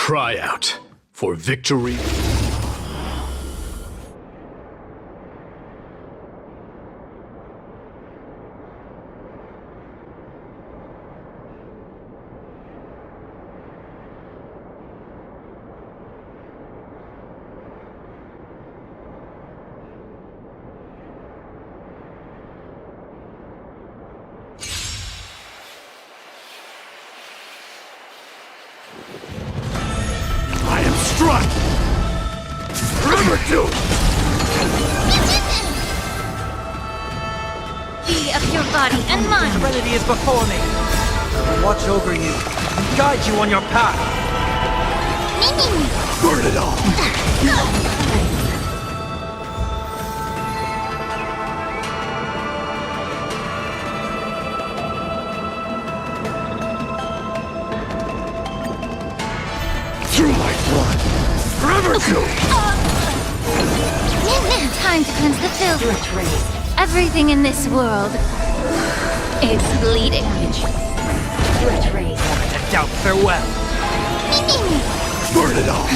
cry out for victory. I am struck! Remember to! Be of your body and mind. Serenity is before me. I will watch over you and guide you on your path. Burn it all! Through my blood! Forever to! Time to cleanse the filth. Everything in this world is bleeding. A doubt farewell. Burn it all!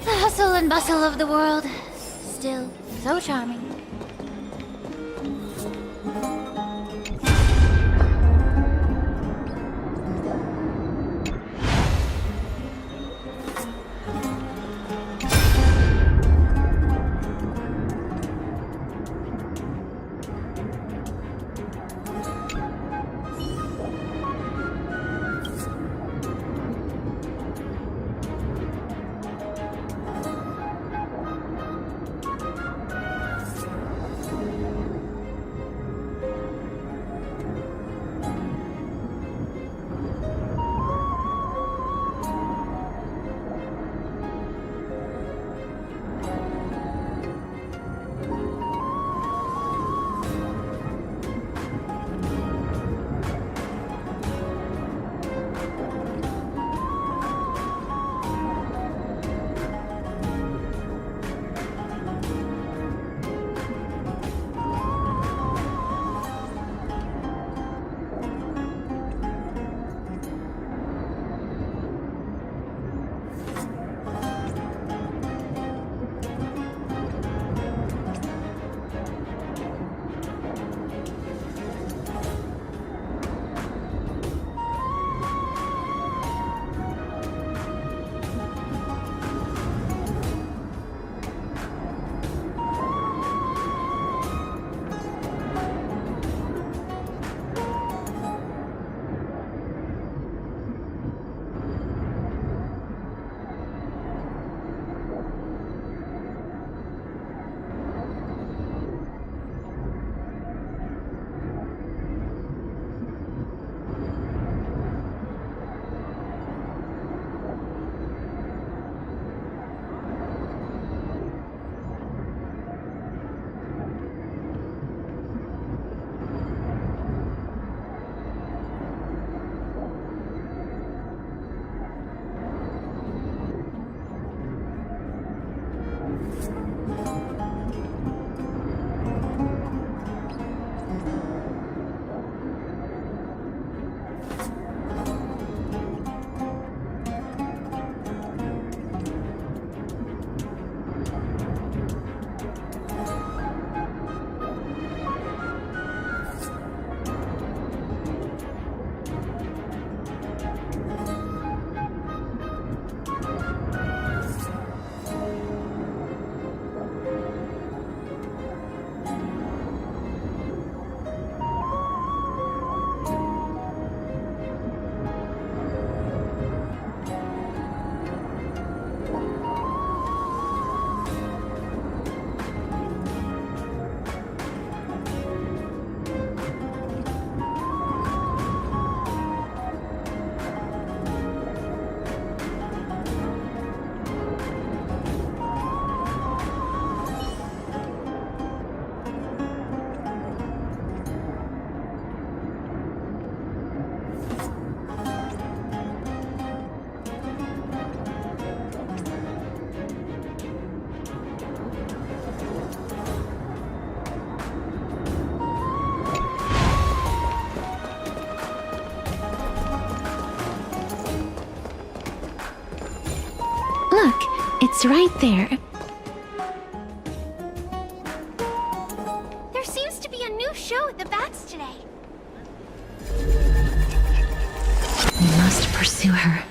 The hustle and bustle of the world, still so charming. It's right there. There seems to be a new show at the Bats today. We must pursue her.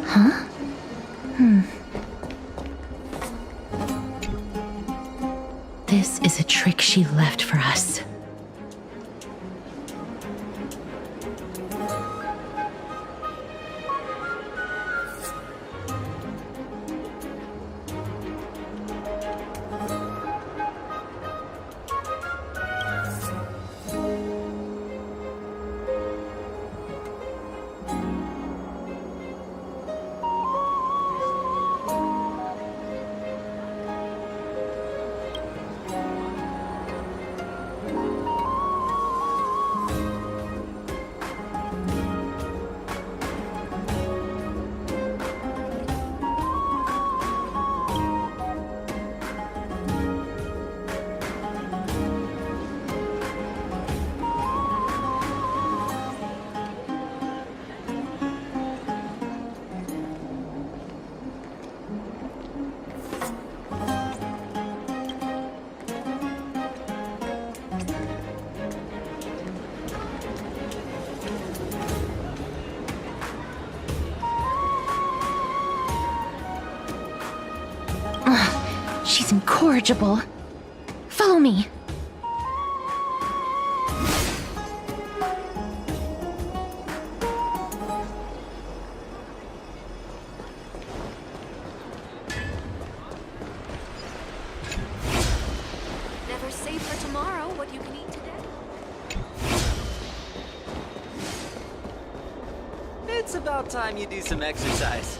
Huh? This is a trick she left for us. She's incorrigible. Follow me. Never save for tomorrow what you can eat today. It's about time you do some exercise.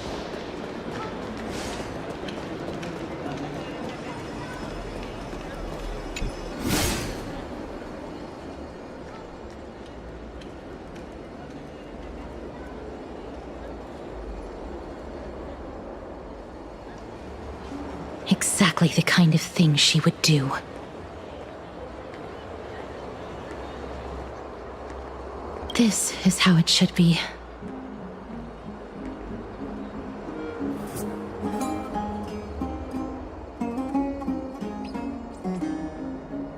Exactly the kind of thing she would do. This is how it should be.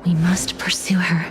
We must pursue her.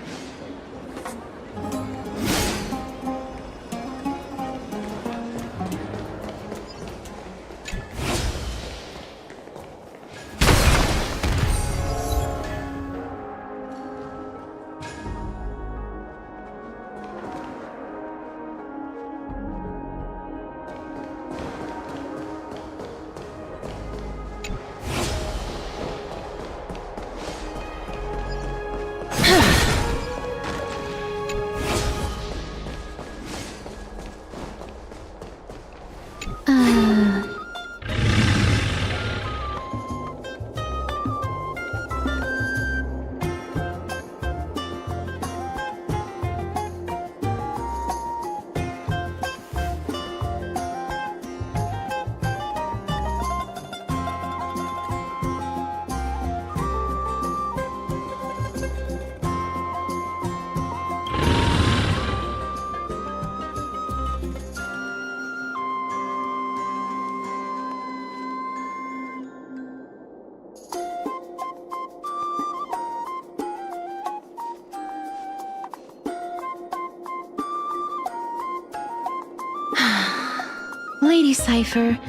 Lady Cypher,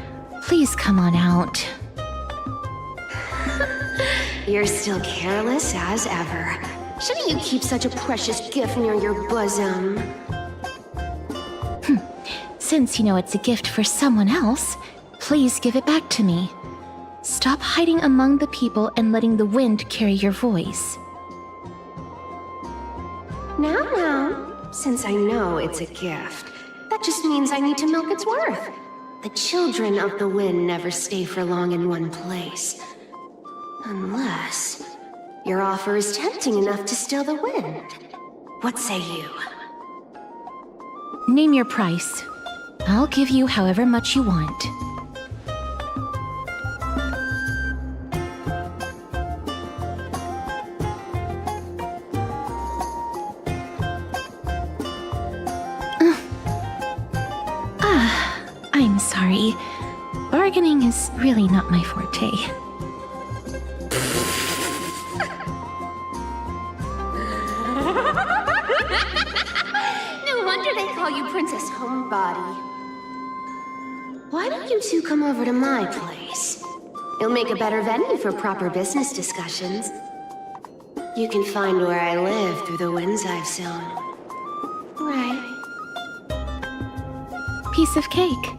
please come on out. You're still careless as ever. Shouldn't you keep such a precious gift near your bosom? Since you know it's a gift for someone else, please give it back to me. Stop hiding among the people and letting the wind carry your voice. Now, since I know it's a gift, that just means I need to milk its worth. The children of the wind never stay for long in one place. Unless Your offer is tempting enough to still the wind. What say you? Name your price. I'll give you however much you want. I'm sorry. Bargaining is really not my forte. No wonder they call you Princess Homebody. Why don't you two come over to my place? It'll make a better venue for proper business discussions. You can find where I live through the winds I've sown. Right. Piece of cake.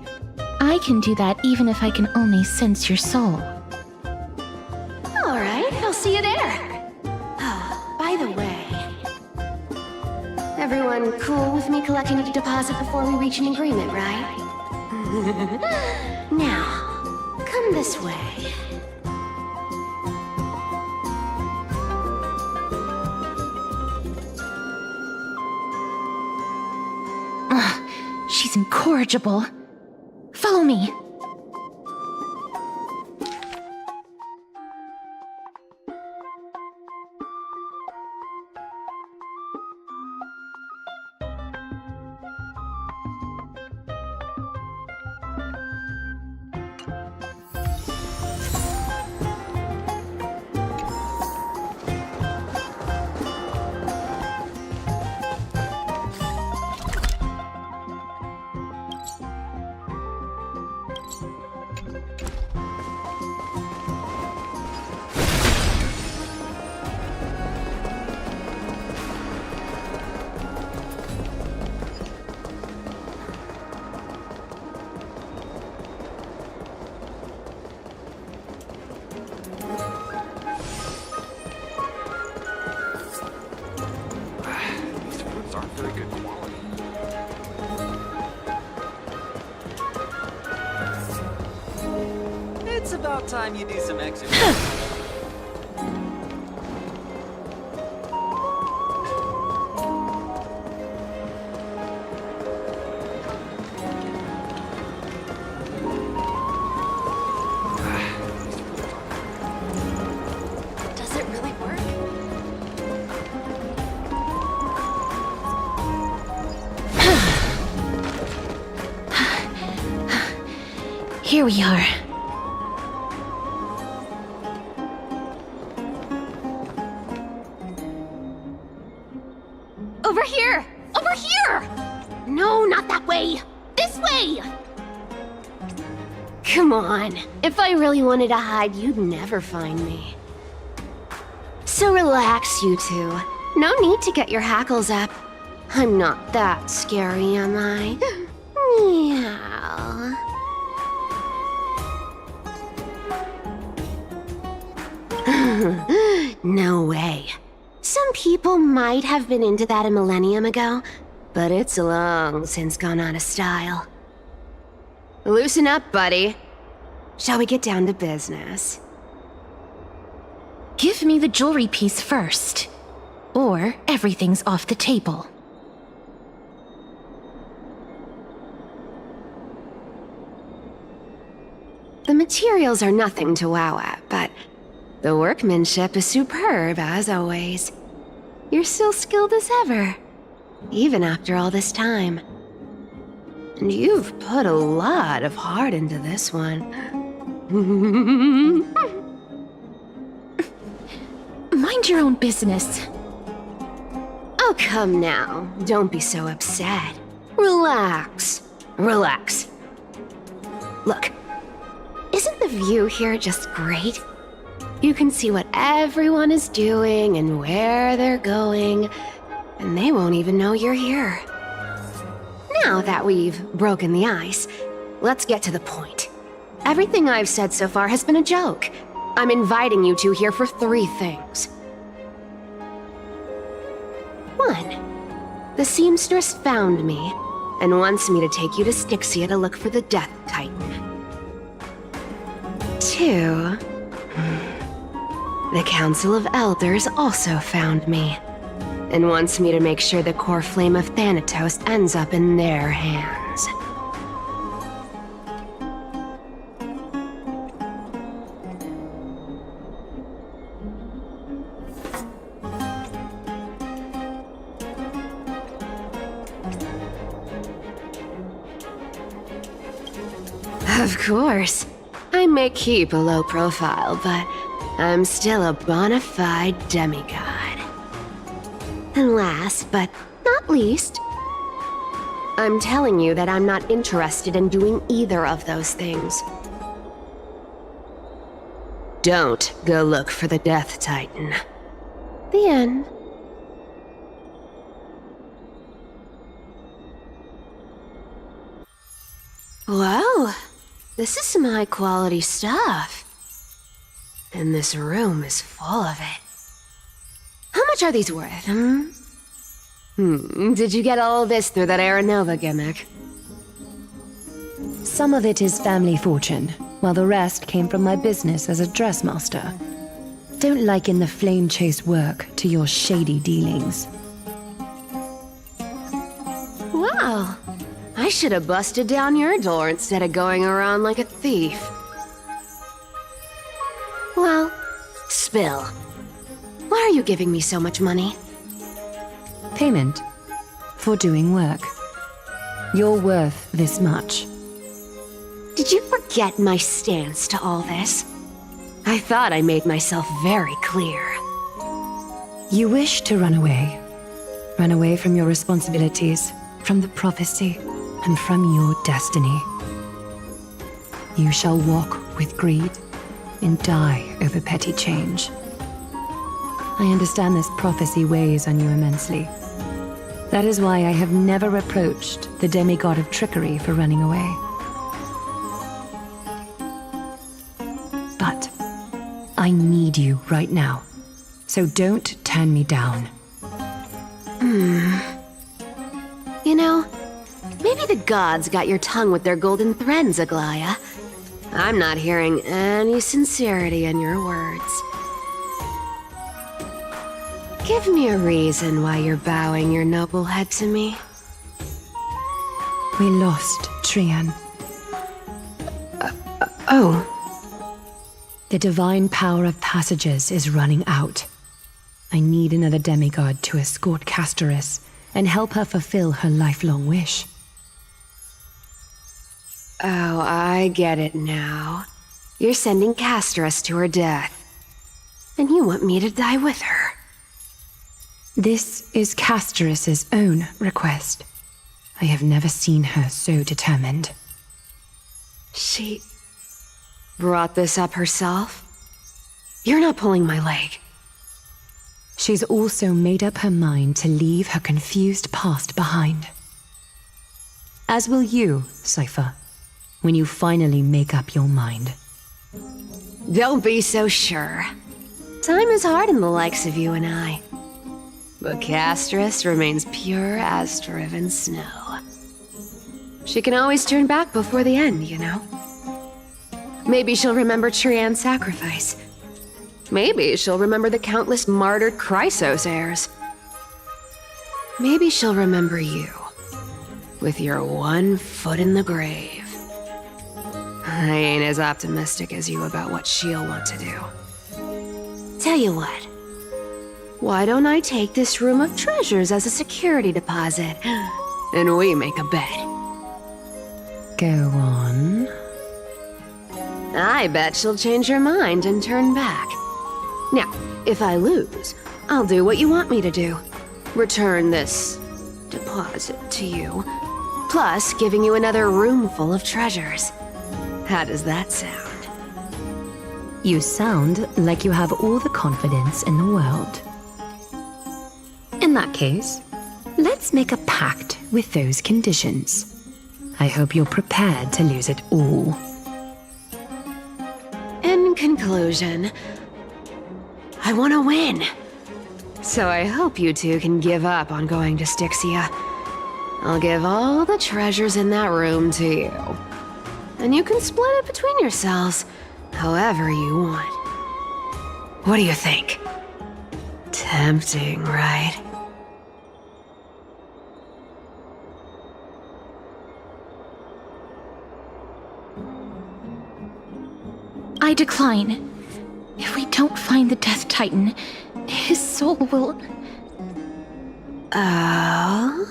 I can do that even if I can only sense your soul. All right, I'll see you there. Oh, by the way, everyone cool with me collecting a deposit before we reach an agreement, right? Now, come this way. She's incorrigible. Follow me. These fruits aren't very good quality. It's about time you do some exercise. Does it really work? Here we are. Over here! Over here! No, not that way! This way! Come on. If I really wanted to hide, you'd never find me. So relax, you two. No need to get your hackles up. I'm not that scary, am I? Meow. No way. Some people might have been into that a millennium ago, but it's long since gone out of style. Loosen up, buddy. Shall we get down to business? Give me the jewelry piece first, or everything's off the table. The materials are nothing to wow at, but the workmanship is superb, as always. You're still skilled as ever, even after all this time. And you've put a lot of heart into this one. Mind your own business. Oh, come now. Don't be so upset. Relax. Relax. Look, isn't the view here just great? You can see what everyone is doing and where they're going, and they won't even know you're here. Now that we've broken the ice, let's get to the point. Everything I've said so far has been a joke. I'm inviting you two here for 3 things. 1. The seamstress found me and wants me to take you to Styxia to look for the Death Titan. 2. The Council of Elders also found me, and wants me to make sure the core flame of Thanatos ends up in their hands. Of course. I may keep a low profile, but I'm still a bona fide demigod. And last but not least, I'm telling you that I'm not interested in doing either of those things. Don't go look for the Death Titan. The end. Wow, this is some high-quality stuff. And this room is full of it. How much are these worth, Did you get all this through that Aranova gimmick? Some of it is family fortune, while the rest came from my business as a dressmaster. Don't liken the flame chase work to your shady dealings. Wow. I should have busted down your door instead of going around like a thief. Well, spill. Why are you giving me so much money? Payment for doing work. You're worth this much. Did you forget my stance to all this? I thought I made myself very clear. You wish to run away. Run away from your responsibilities, from the prophecy, and from your destiny. You shall walk with greed and die over petty change. I understand this prophecy weighs on you immensely. That is why I have never reproached the demigod of trickery for running away. But I need you right now, so don't turn me down. You know, maybe the gods got your tongue with their golden threads, Aglaya. I'm not hearing any sincerity in your words. Give me a reason why you're bowing your noble head to me. We lost Trian. Oh. The divine power of passages is running out. I need another demigod to escort Castoris and help her fulfill her lifelong wish. Oh, I get it now. You're sending Castoris to her death. And you want me to die with her. This is Castoris' own request. I have never seen her so determined. She brought this up herself? You're not pulling my leg. She's also made up her mind to leave her confused past behind. As will you, Cypher, when you finally make up your mind. Don't be so sure. Time is hard in the likes of you and I. But Castoris remains pure as driven snow. She can always turn back before the end, you know? Maybe she'll remember Trian's sacrifice. Maybe she'll remember the countless martyred Chrysos heirs. Maybe she'll remember you, with your one foot in the grave. I ain't as optimistic as you about what she'll want to do. Tell you what, why don't I take this room of treasures as a security deposit, and we make a bet? Go on. I bet she'll change her mind and turn back. Now, if I lose, I'll do what you want me to do. Return this deposit to you, plus giving you another room full of treasures. How does that sound? You sound like you have all the confidence in the world. In that case, let's make a pact with those conditions. I hope you're prepared to lose it all. In conclusion, I want to win. So I hope you two can give up on going to Styxia. I'll give all the treasures in that room to you. And you can split it between yourselves, however you want. What do you think? Tempting, right? I decline. If we don't find the Death Titan, his soul will... Oh?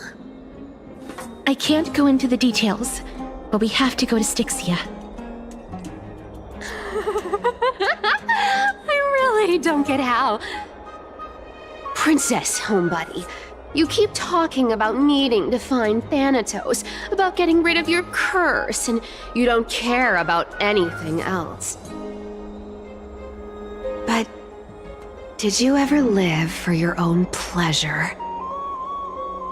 I can't go into the details, but we have to go to Styxia. I really don't get how. Princess, homebuddy, you keep talking about needing to find Thanatos, about getting rid of your curse, and you don't care about anything else. But did you ever live for your own pleasure?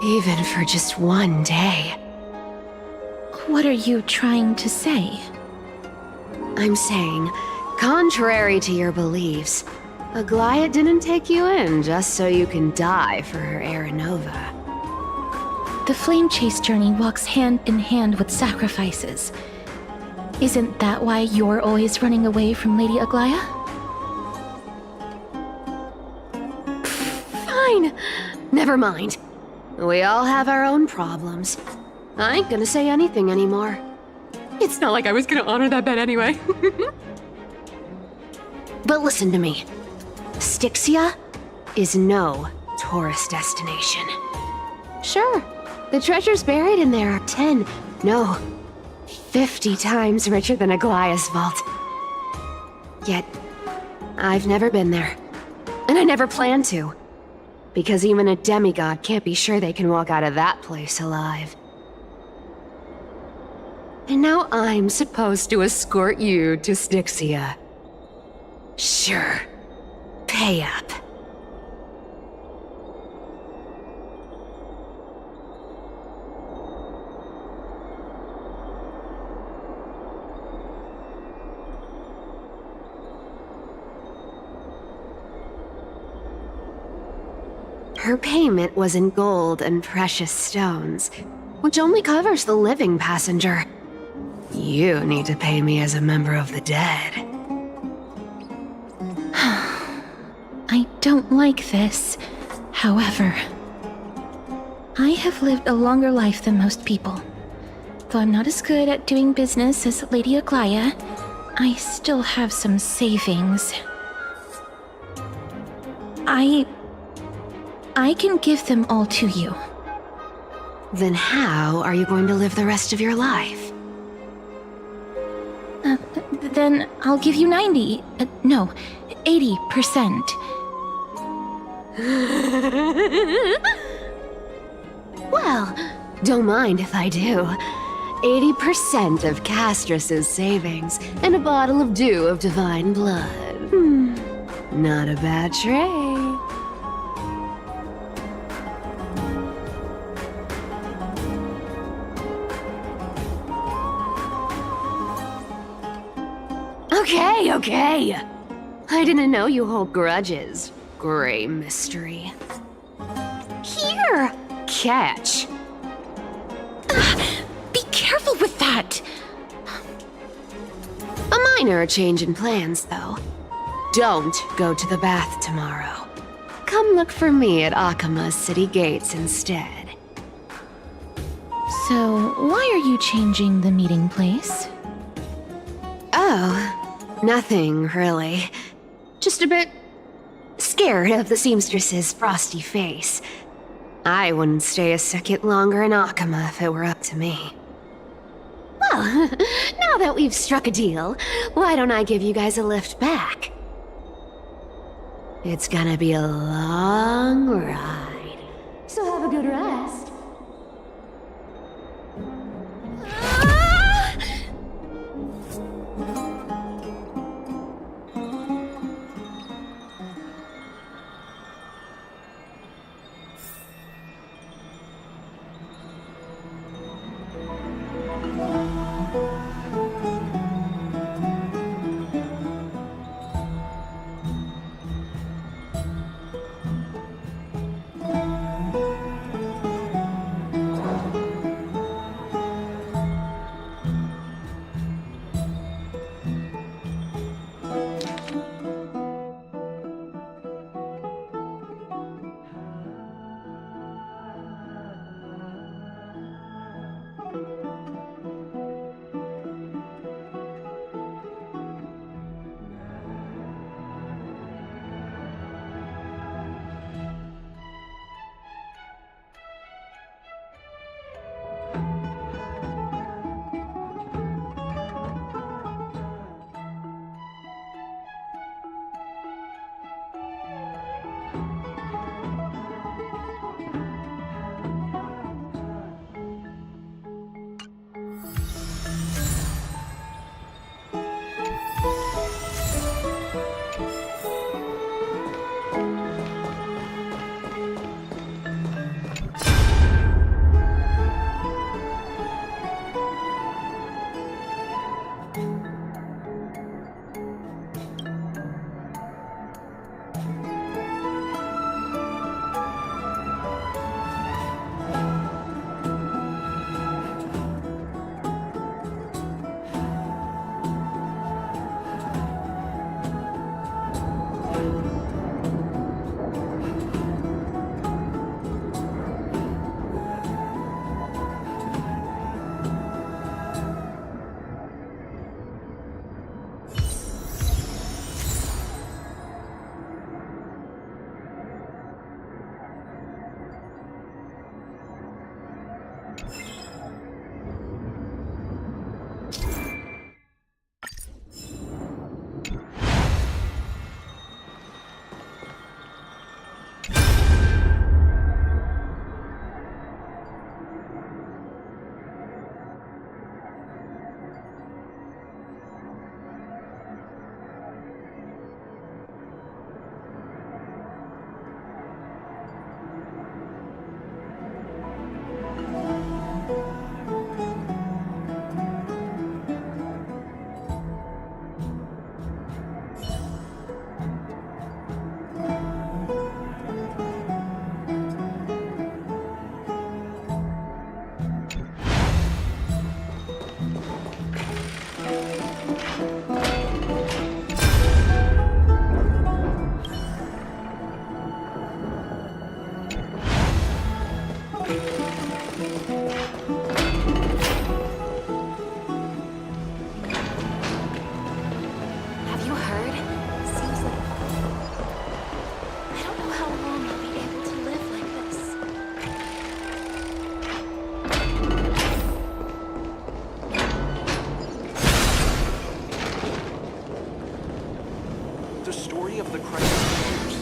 Even for just one day? What are you trying to say? I'm saying, contrary to your beliefs, Aglaia didn't take you in just so you can die for her Aranova. The flame chase journey walks hand in hand with sacrifices. Isn't that why you're always running away from Lady Aglaia? Fine. Never mind. We all have our own problems. I ain't gonna say anything anymore. It's not like I was gonna honor that bet anyway. But listen to me. Styxia is no tourist destination. Sure, the treasures buried in there are 10, no, 50 times richer than Aglaia's vault. Yet, I've never been there. And I never plan to. Because even a demigod can't be sure they can walk out of that place alive. And now I'm supposed to escort you to Styxia. Sure. Pay up. Her payment was in gold and precious stones, which only covers the living passenger. You need to pay me as a member of the dead. I don't like this. However, I have lived a longer life than most people. Though I'm not as good at doing business as Lady Aglaia, I still have some savings. I can give them all to you. Then how are you going to live the rest of your life? Then I'll give you 90. No, 80%. Well, don't mind if I do. 80% of Castrus's savings and a bottle of dew of divine blood. Not a bad trade. Okay. I didn't know you hold grudges, Gray Mystery. Here! Catch. Be careful with that! A minor change in plans, though. Don't go to the bath tomorrow. Come look for me at Akima's city gates instead. So, why are you changing the meeting place? Oh, nothing, really. Just a bit scared of the seamstress's frosty face. I wouldn't stay a second longer in Akima if it were up to me. Well, now that we've struck a deal, why don't I give you guys a lift back? It's gonna be a long ride, so have a good rest. Have you heard? Seems like... I don't know how long I'll be able to live like this. The story of the crisis years.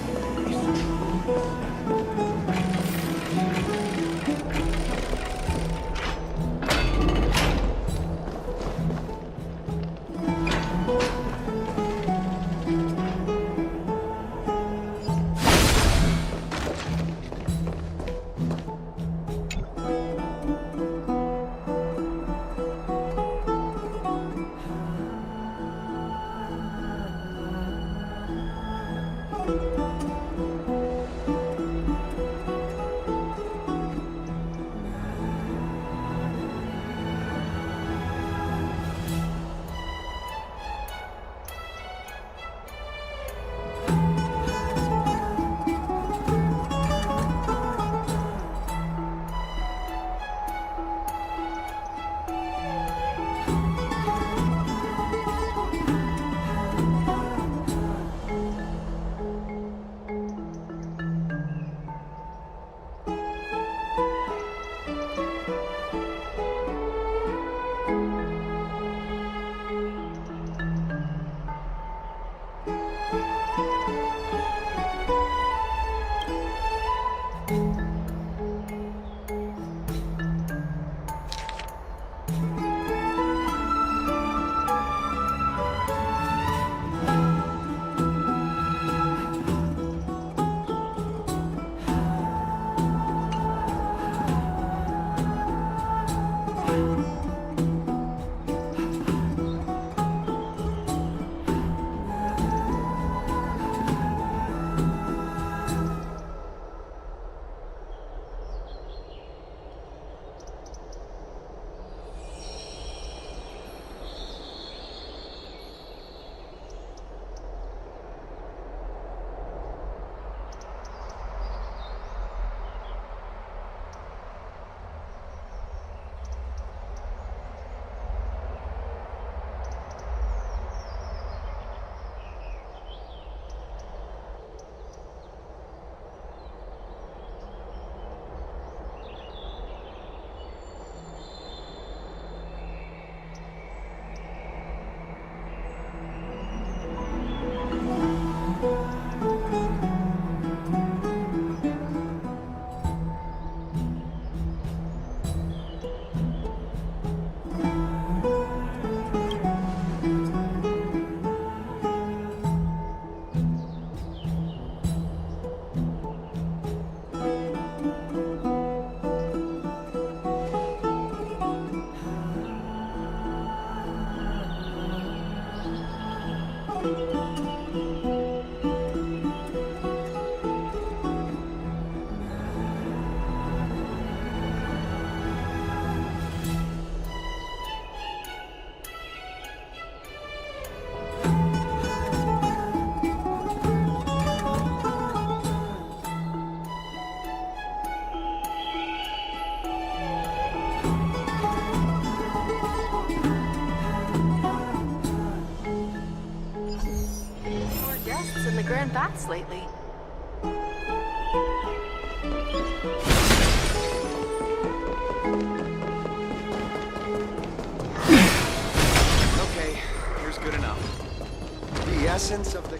Grand baths lately. Okay, here's good enough. The essence of the...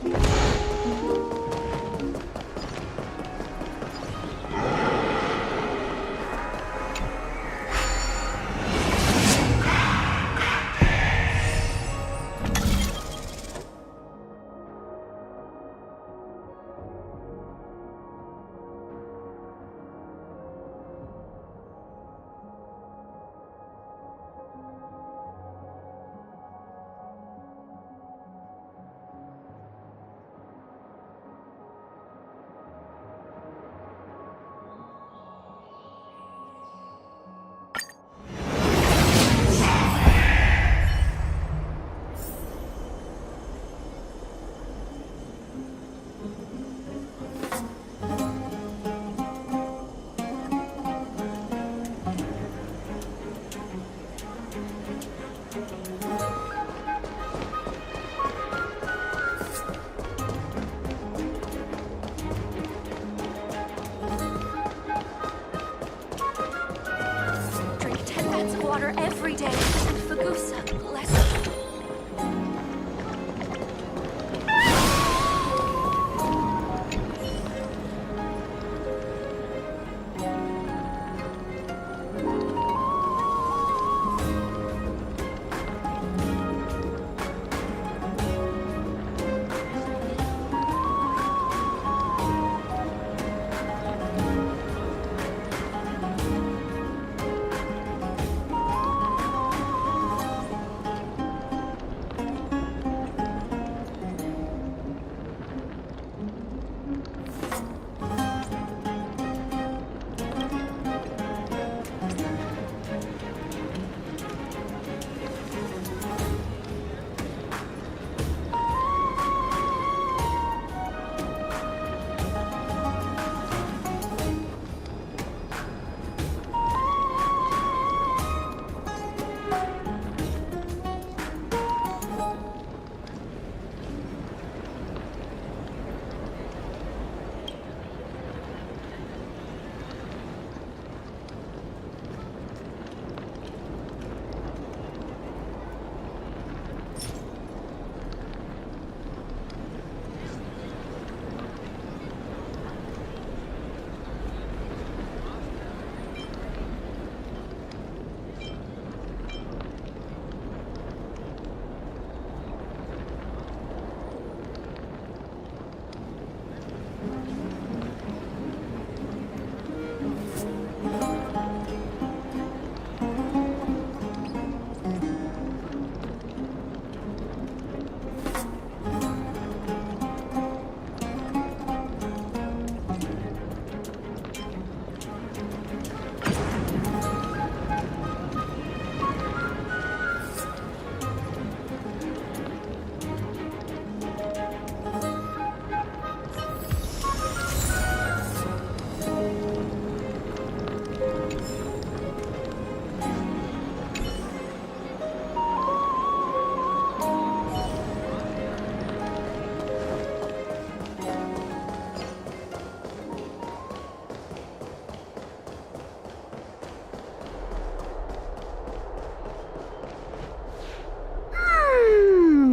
water every day, and Fagusa, bless her.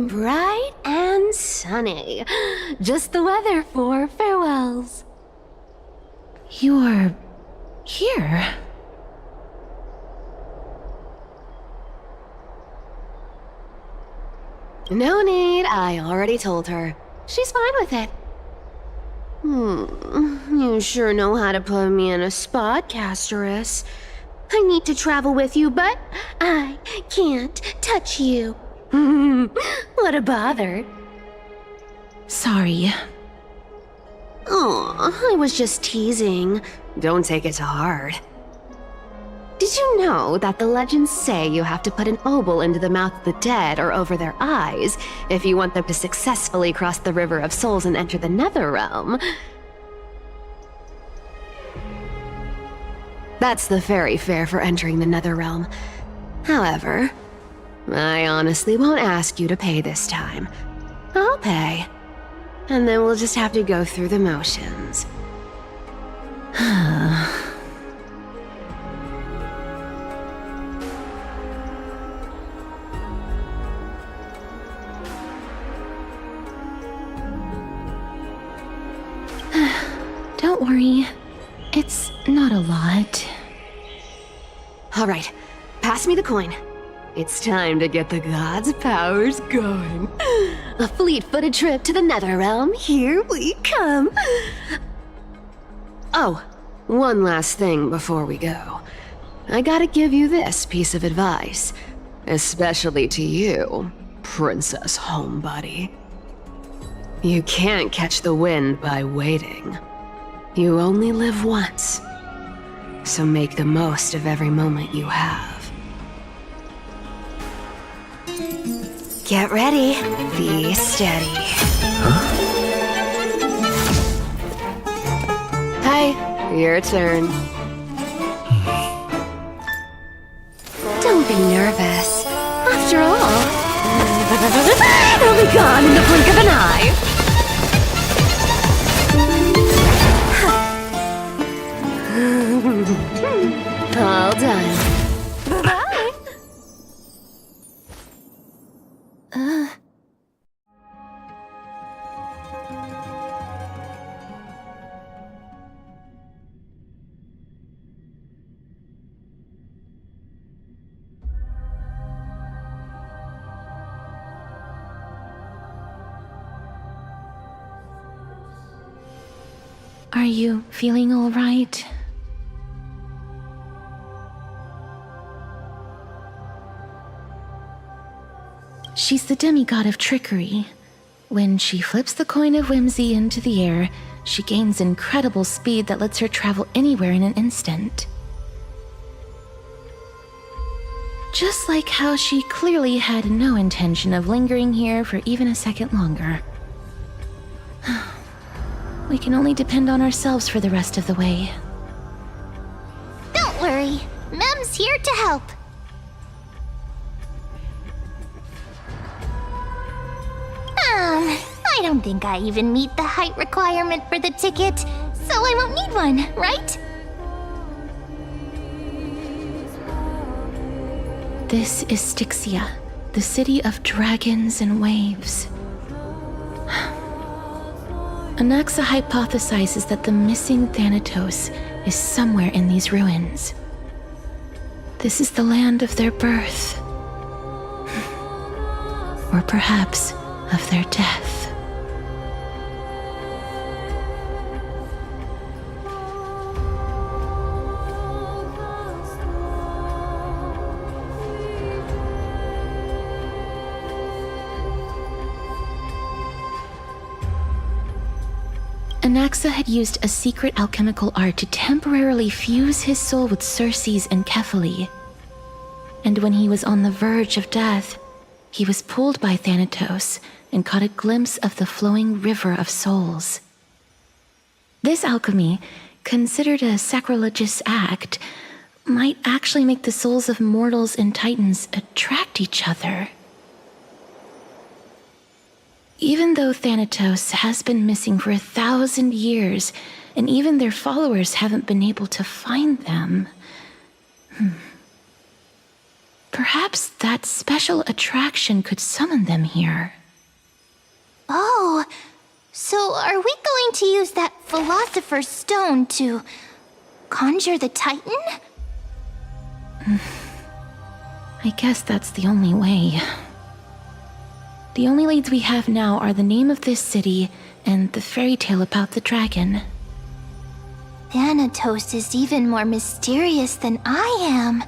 Bright and sunny. Just the weather for farewells. You're here. No need, I already told her. She's fine with it. You sure know how to put me in a spot, Castorus. I need to travel with you, but I can't touch you. What a bother. Sorry. Aw, I was just teasing. Don't take it to heart. Did you know that the legends say you have to put an obol into the mouth of the dead or over their eyes if you want them to successfully cross the River of Souls and enter the Netherrealm? That's the fairy fare for entering the Netherrealm. However, I honestly won't ask you to pay this time. I'll pay. And then we'll just have to go through the motions. Don't worry. It's not a lot. All right, pass me the coin. It's time to get the gods' powers going. A fleet-footed trip to the Netherrealm. Here we come. Oh, one last thing before we go. I gotta give you this piece of advice. Especially to you, Princess Homebody. You can't catch the wind by waiting. You only live once. So make the most of every moment you have. Get ready. Be steady. Hi, your turn. Don't be nervous. After all, it'll be gone in the blink of an eye. All done. Bye-bye. you feeling all right? She's the demigod of trickery. When she flips the coin of whimsy into the air, she gains incredible speed that lets her travel anywhere in an instant. Just like how she clearly had no intention of lingering here for even a second longer. We can only depend on ourselves for the rest of the way. Don't worry. Mem's here to help. I don't think I even meet the height requirement for the ticket, so I won't need one, right? This is Styxia, the city of dragons and waves. Anaxa hypothesizes that the missing Thanatos is somewhere in these ruins. This is the land of their birth. Or perhaps of their death. Anaxa had used a secret alchemical art to temporarily fuse his soul with Circe's and Kephae. And when he was on the verge of death, he was pulled by Thanatos and caught a glimpse of the flowing river of souls. This alchemy, considered a sacrilegious act, might actually make the souls of mortals and titans attract each other. Even though Thanatos has been missing for 1,000 years, and even their followers haven't been able to find them, perhaps that special attraction could summon them here. Oh, so are we going to use that Philosopher's Stone to conjure the Titan? I guess that's the only way. The only leads we have now are the name of this city and the fairy tale about the dragon. Thanatos is even more mysterious than I am.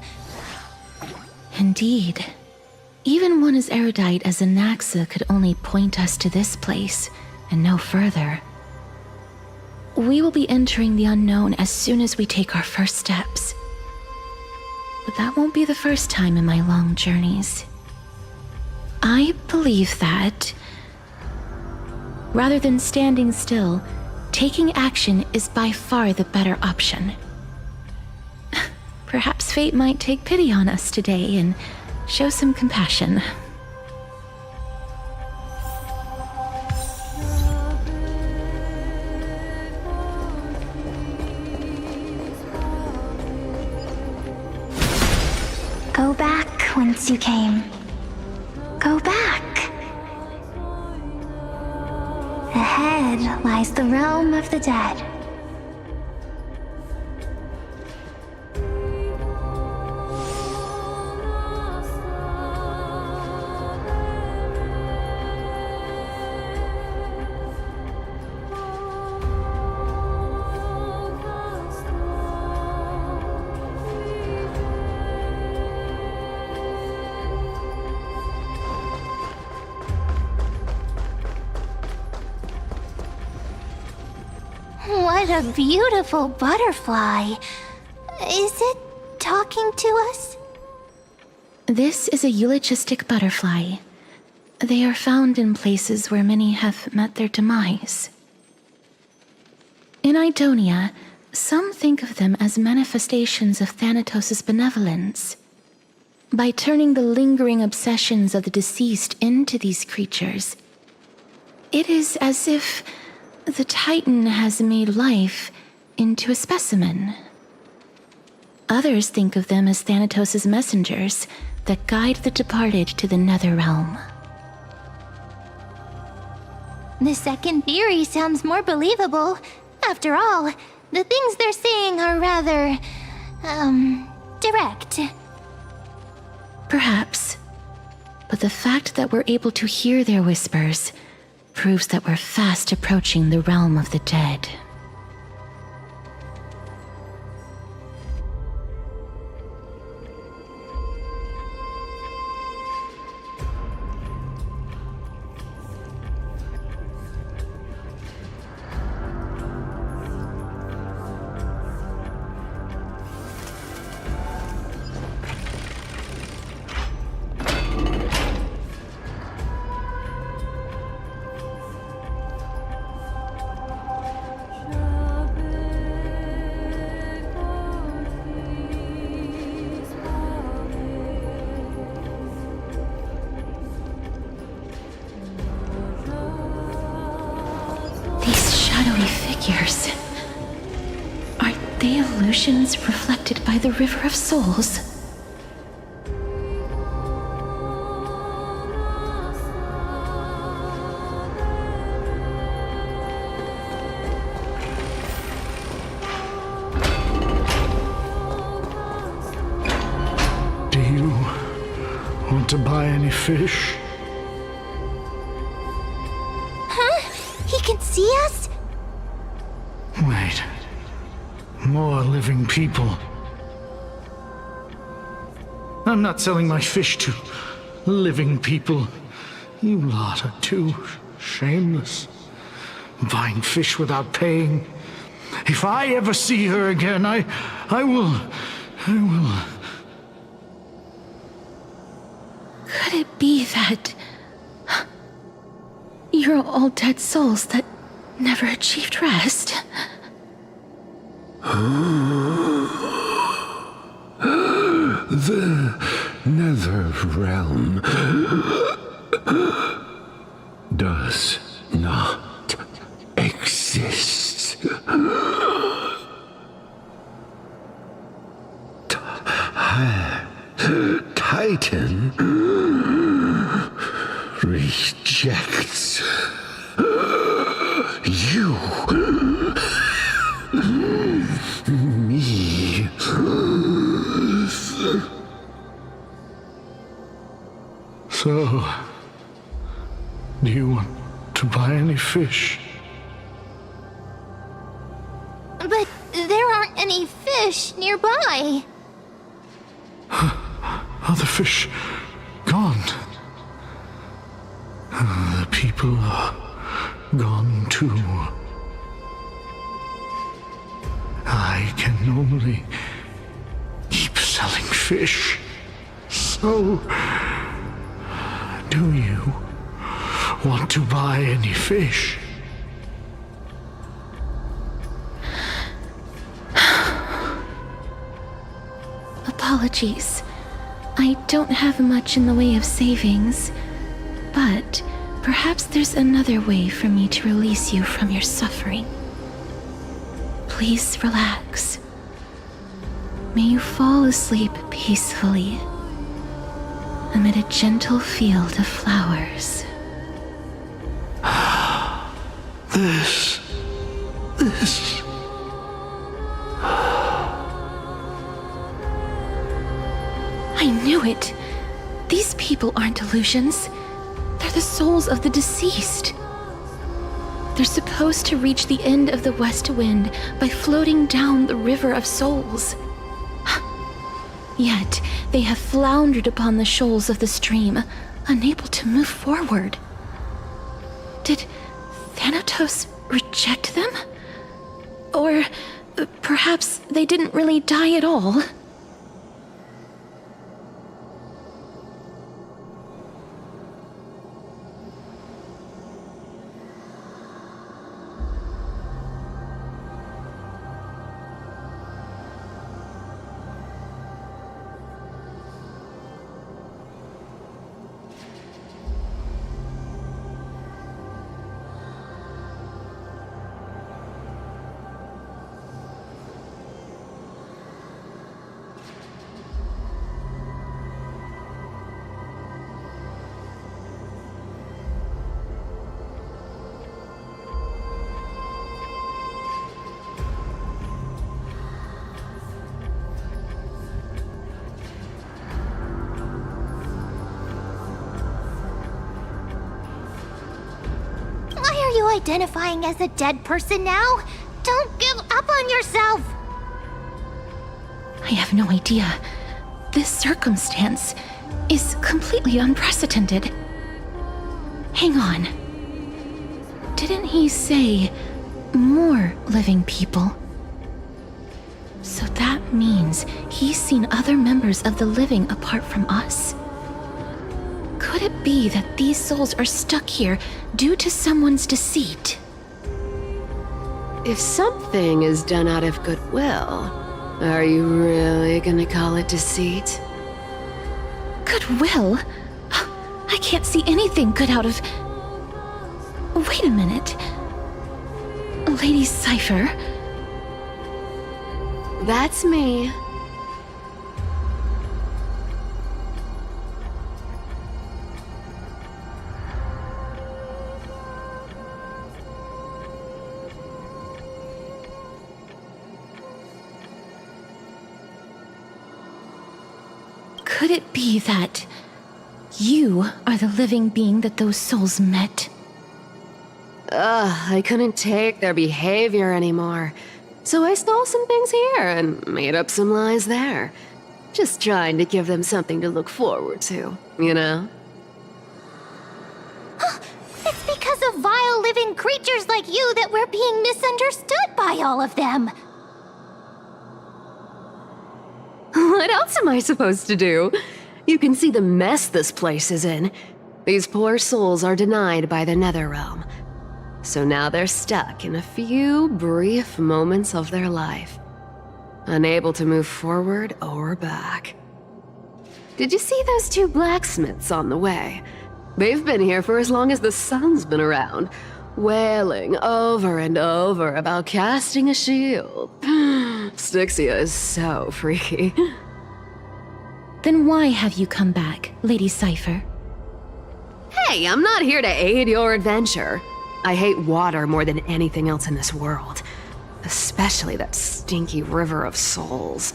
Indeed. Even one as erudite as Anaxa could only point us to this place and no further. We will be entering the unknown as soon as we take our first steps. But that won't be the first time in my long journeys. I believe that, rather than standing still, taking action is by far the better option. Perhaps fate might take pity on us today and show some compassion. Go back whence you came. Go back. Ahead lies the realm of the dead. What a beautiful butterfly. Is it talking to us? This is a eulogistic butterfly. They are found in places where many have met their demise. In Idonia, some think of them as manifestations of Thanatos' benevolence. By turning the lingering obsessions of the deceased into these creatures, it is as if the Titan has made life into a specimen. Others think of them as Thanatos' messengers that guide the departed to the nether realm. The second theory sounds more believable. After all, the things they're saying are rather, direct. Perhaps. But the fact that we're able to hear their whispers proves that we're fast approaching the realm of the dead. actions reflected by the River of Souls. Do you want to buy any fish? Huh? He can see us? Wait. More living people. I'm not selling my fish to living people. You lot are too shameless. Buying fish without paying. If I ever see her again, I will... Could it be that you're all dead souls that never achieved rest? The nether realm does not exist. Titan rejects you. Me. So, do you want to buy any fish? But there aren't any fish nearby. Other fish gone. The people are gone too. I can only keep selling fish. So, do you want to buy any fish? Apologies. I don't have much in the way of savings, but perhaps there's another way for me to release you from your suffering. Please relax. May you fall asleep peacefully amid a gentle field of flowers. This. I knew it. These people aren't illusions. They're the souls of the deceased. They're supposed to reach the end of the west wind by floating down the River of Souls. Yet, they have floundered upon the shoals of the stream, unable to move forward. Did Thanatos reject them? Or perhaps they didn't really die at all? Why are you identifying as a dead person now? Don't give up on yourself! I have no idea. This circumstance is completely unprecedented. Hang on. Didn't he say more living people? So that means he's seen other members of the living apart from us? Could it be that these souls are stuck here due to someone's deceit? If something is done out of goodwill, are you really gonna call it deceit? Goodwill? I can't see anything good out of... Wait a minute. Lady Cypher? That's me. Could it be that you are the living being that those souls met? I couldn't take their behavior anymore. So I stole some things here and made up some lies there. Just trying to give them something to look forward to, you know? It's because of vile living creatures like you that we're being misunderstood by all of them. What else am I supposed to do? You can see the mess this place is in. These poor souls are denied by the Netherrealm. So now they're stuck in a few brief moments of their life, unable to move forward or back. Did you see those two blacksmiths on the way? They've been here for as long as the sun's been around, wailing over and over about casting a shield. Styxia is so freaky. Then why have you come back, Lady Cypher? Hey, I'm not here to aid your adventure. I hate water more than anything else in this world. Especially that stinky river of souls.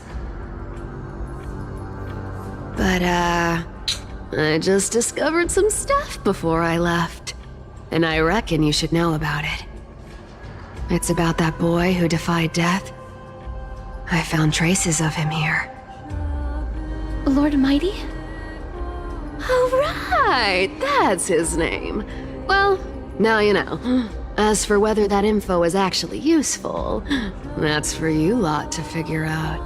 But, I just discovered some stuff before I left. And I reckon you should know about it. It's about that boy who defied death. I found traces of him here. Lord Mighty? Oh, right! That's his name. Well, now you know. As for whether that info is actually useful, that's for you lot to figure out.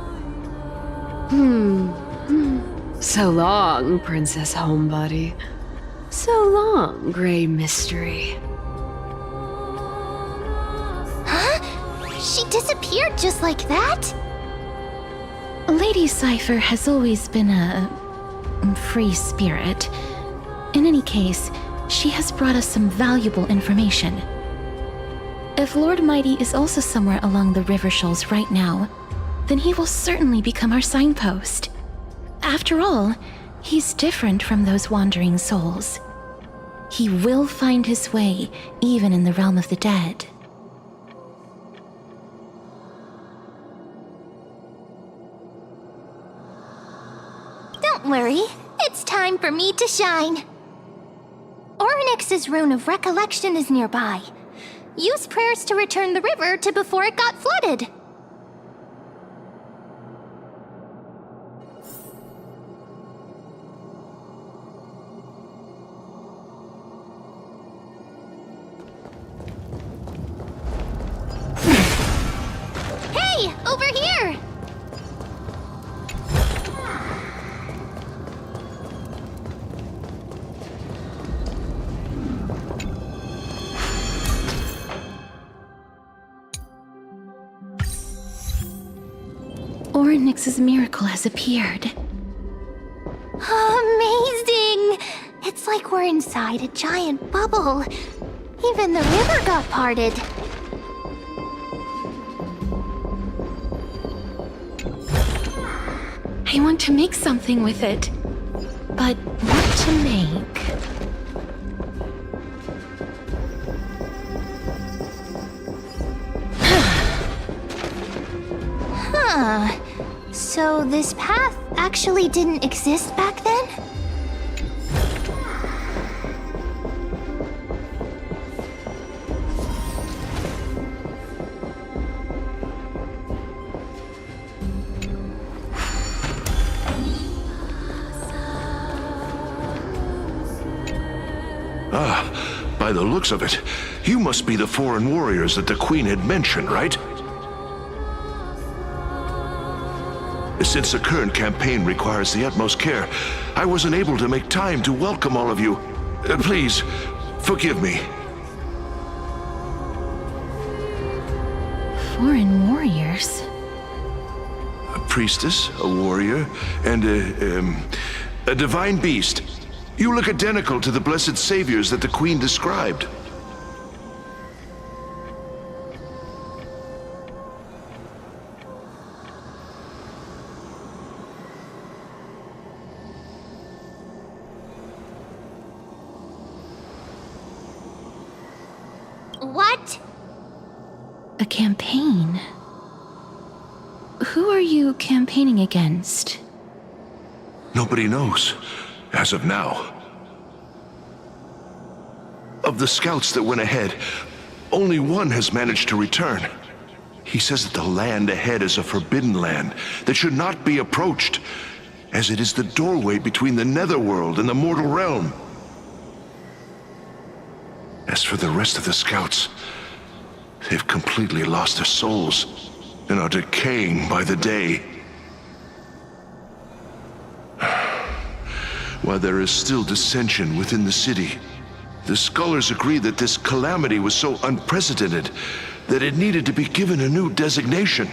So long, Princess Homebody. So long, Grey Mystery. Huh? She disappeared just like that? Lady Cypher has always been a free spirit. In any case, she has brought us some valuable information. If Lord Mighty is also somewhere along the river shoals right now, then he will certainly become our signpost. After all, he's different from those wandering souls. He will find his way, even in the realm of the dead. Don't worry, it's time for me to shine. Orynyx's rune of recollection is nearby. Use prayers to return the river to before it got flooded. Hey, over here! Orynyx's miracle has appeared. Amazing! It's like we're inside a giant bubble. Even the river got parted. I want to make something with it. But what to make? Huh. So this path actually didn't exist back then? By the looks of it, you must be the foreign warriors that the Queen had mentioned, right? Since the current campaign requires the utmost care, I wasn't able to make time to welcome all of you. Please, forgive me. Foreign warriors? A priestess, a warrior, and a divine beast. You look identical to the blessed saviors that the Queen described. What? A campaign? Who are you campaigning against? Nobody knows, as of now. Of the scouts that went ahead, only one has managed to return. He says that the land ahead is a forbidden land that should not be approached, as it is the doorway between the netherworld and the mortal realm. As for the rest of the scouts, they've completely lost their souls and are decaying by the day. While there is still dissension within the city, the scholars agree that this calamity was so unprecedented that it needed to be given a new designation.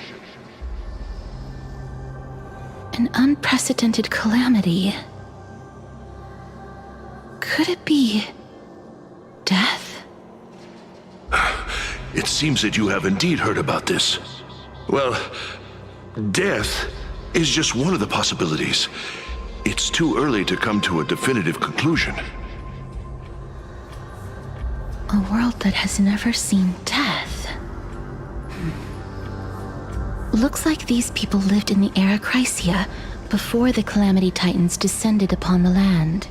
An unprecedented calamity. Could it be death? It seems that you have indeed heard about this. Well, death is just one of the possibilities. It's too early to come to a definitive conclusion. A world that has never seen death. Looks like these people lived in the era Chrysia before the Calamity Titans descended upon the land.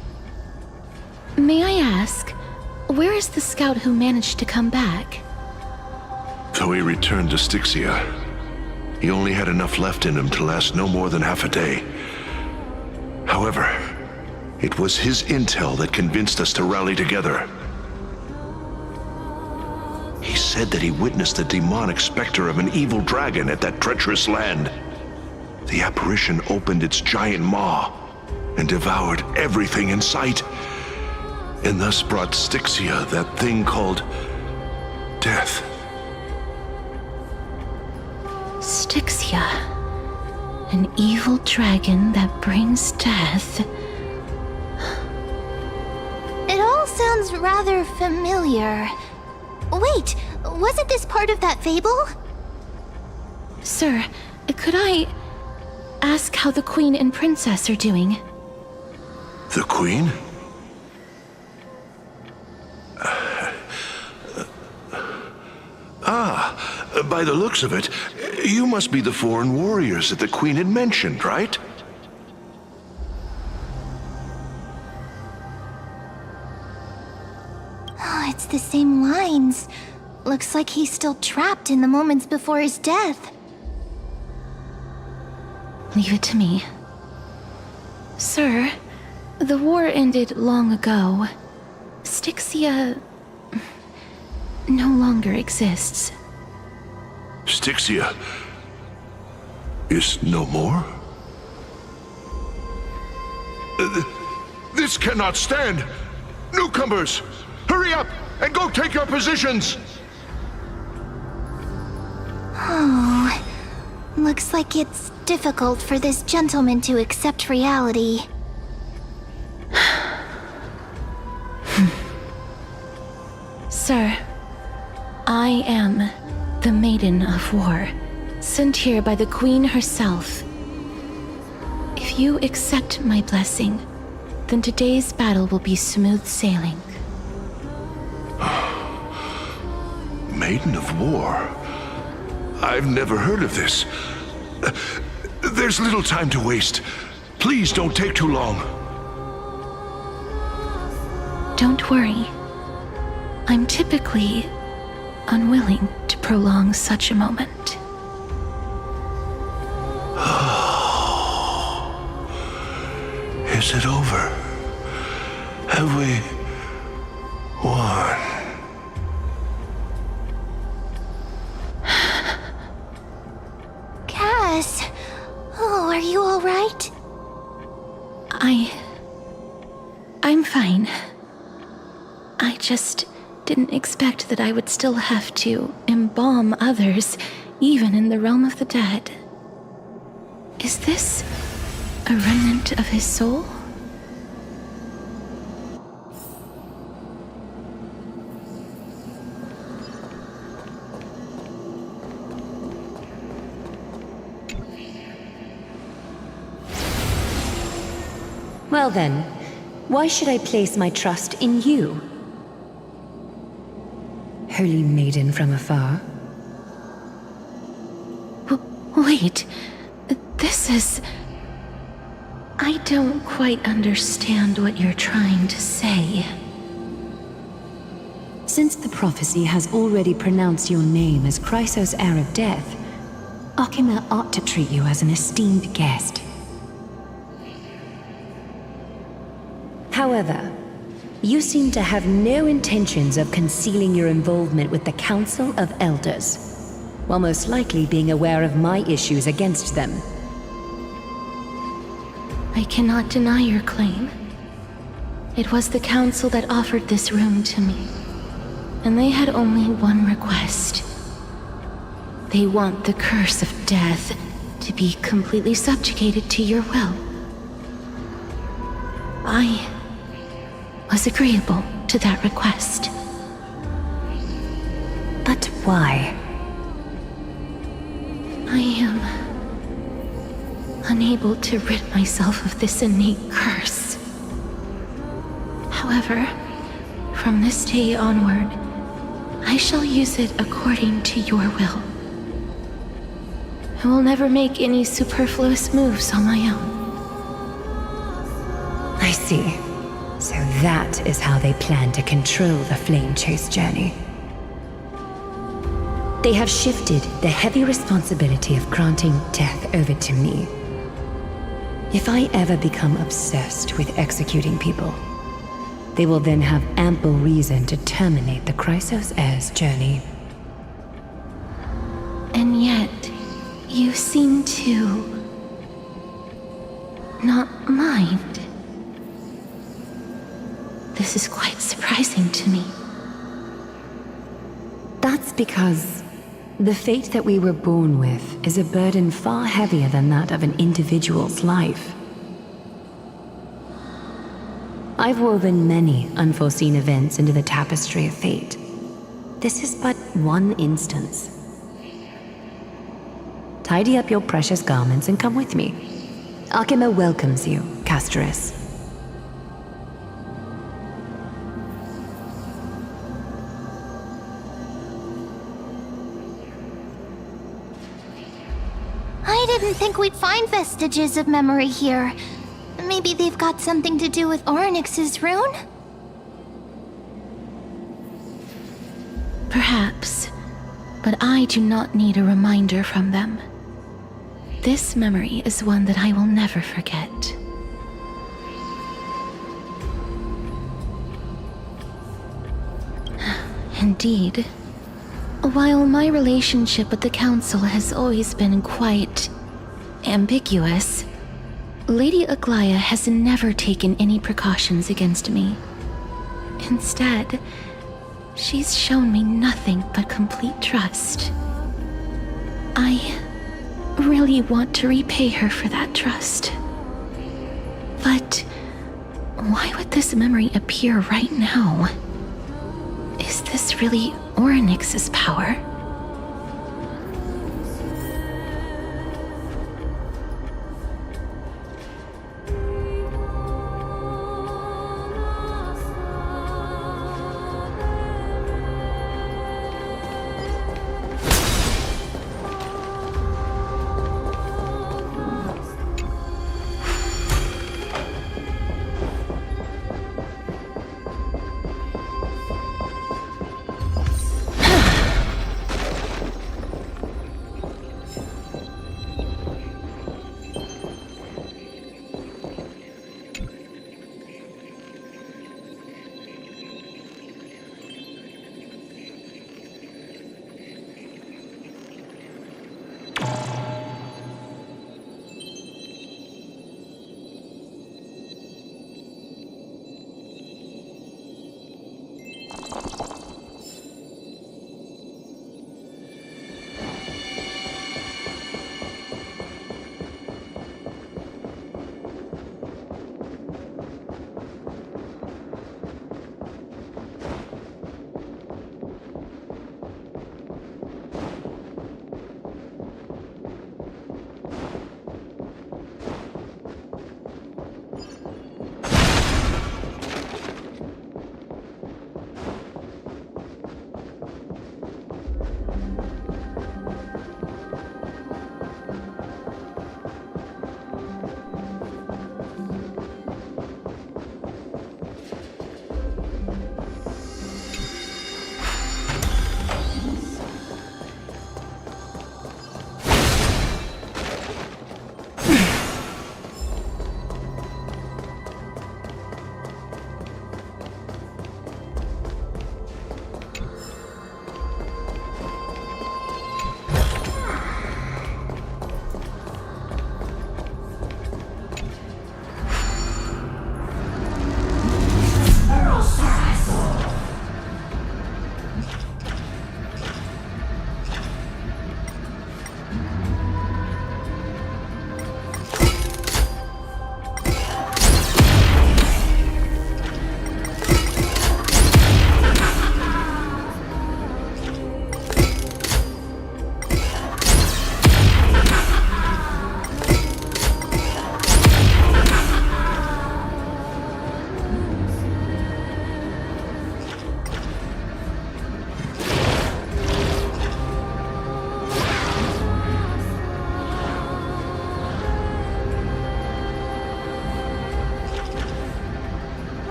May I ask, where is the scout who managed to come back? Though he returned to Styxia, he only had enough left in him to last no more than half a day. However, it was his intel that convinced us to rally together. He said that he witnessed the demonic specter of an evil dragon at that treacherous land. The apparition opened its giant maw and devoured everything in sight, and thus brought Styxia that thing called death. Styxia. An evil dragon that brings death. It all sounds rather familiar. Wait, wasn't this part of that fable? Sir, could I ask how the Queen and Princess are doing? The Queen? By the looks of it, you must be the foreign warriors that the Queen had mentioned, right? Oh, it's the same lines. Looks like he's still trapped in the moments before his death. Leave it to me. Sir, the war ended long ago. Styxia no longer exists. Styxia is no more? This cannot stand! Newcomers, hurry up and go take your positions! Oh, looks like it's difficult for this gentleman to accept reality. Sir, I am the Maiden of War, sent here by the Queen herself. If you accept my blessing, then today's battle will be smooth sailing. Maiden of War? I've never heard of this. There's little time to waste. Please don't take too long. Don't worry. I'm typically unwilling to prolong such a moment. Is it over? Have we won? Cass, oh, are you all right? I'm fine. I just didn't expect that I would still have to embalm others, even in the realm of the dead. Is this a remnant of his soul? Well then, why should I place my trust in you? holy maiden from afar. Wait. This is... I don't quite understand what you're trying to say. Since the prophecy has already pronounced your name as Chrysos, heir of death, Akima ought to treat you as an esteemed guest. However, you seem to have no intentions of concealing your involvement with the Council of Elders, while most likely being aware of my issues against them. I cannot deny your claim. It was the Council that offered this room to me, and they had only one request. They want the curse of death to be completely subjugated to your will. I was agreeable to that request. But why? I am unable to rid myself of this innate curse. However, from this day onward, I shall use it according to your will. I will never make any superfluous moves on my own. I see. So that is how they plan to control the Flame Chase journey. They have shifted the heavy responsibility of granting death over to me. If I ever become obsessed with executing people, they will then have ample reason to terminate the Chrysos heir's journey. And yet, you seem to not mind. This is quite surprising to me. That's because the fate that we were born with is a burden far heavier than that of an individual's life. I've woven many unforeseen events into the tapestry of fate. This is but one instance. Tidy up your precious garments and come with me. Akima welcomes you, Castoris. I didn't think we'd find vestiges of memory here. Maybe they've got something to do with Orynyx's rune? Perhaps, but I do not need a reminder from them. This memory is one that I will never forget. Indeed. While my relationship with the Council has always been quite ambiguous, Lady Aglaya has never taken any precautions against me. Instead, she's shown me nothing but complete trust. I really want to repay her for that trust. But why would this memory appear right now? Is this really Orynyx's power?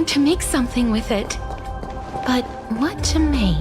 to make something with it. But what to make?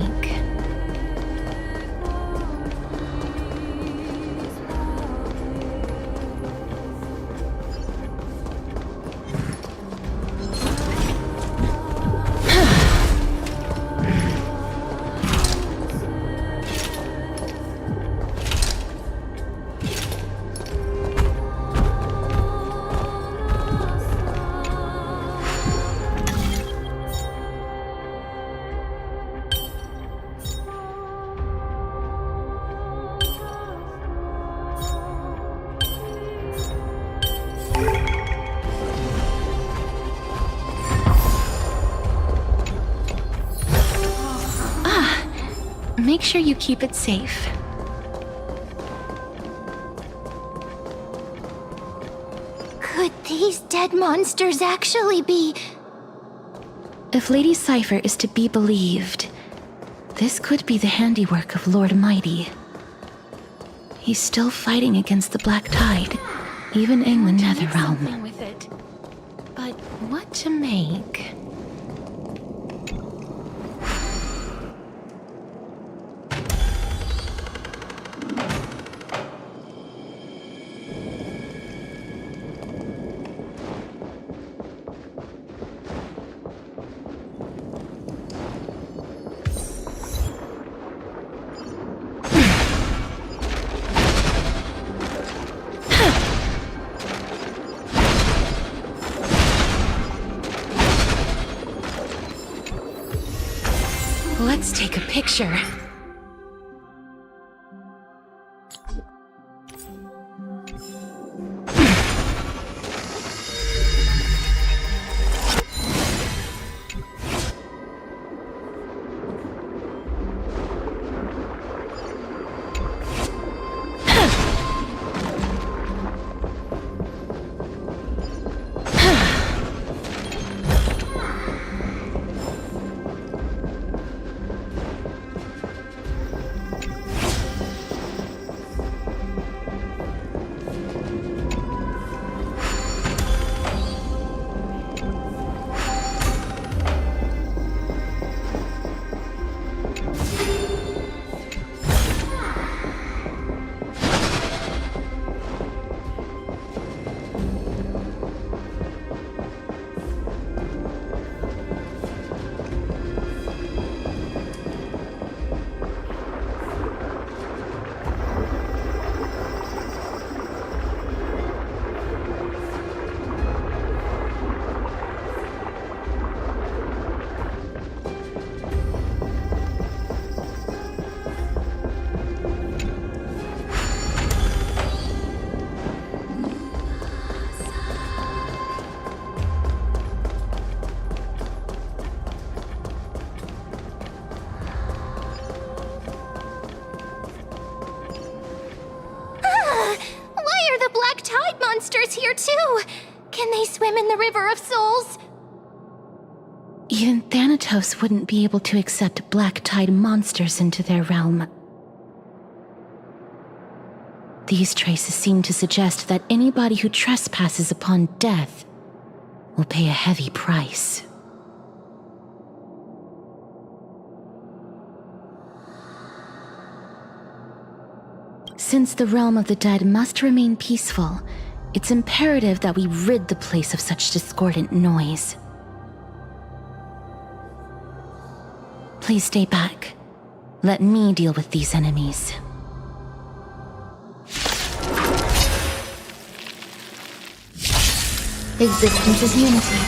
Make sure you keep it safe. Could these dead monsters actually be... If Lady Cypher is to be believed, this could be the handiwork of Lord Mighty. He's still fighting against the Black Tide, even in the Netherrealm. With it. But what to make? Let's take a picture. Monsters here too! Can they swim in the River of Souls? Even Thanatos wouldn't be able to accept Black Tide monsters into their realm. These traces seem to suggest that anybody who trespasses upon death will pay a heavy price. Since the realm of the dead must remain peaceful, it's imperative that we rid the place of such discordant noise. Please stay back. Let me deal with these enemies. Existence is unity.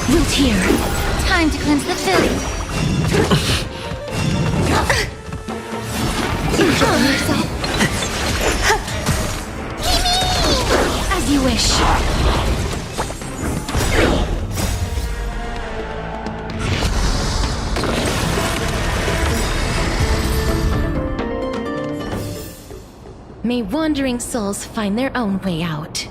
Root here. Time to cleanse the filth. Control yourself. As you wish. May wandering souls find their own way out.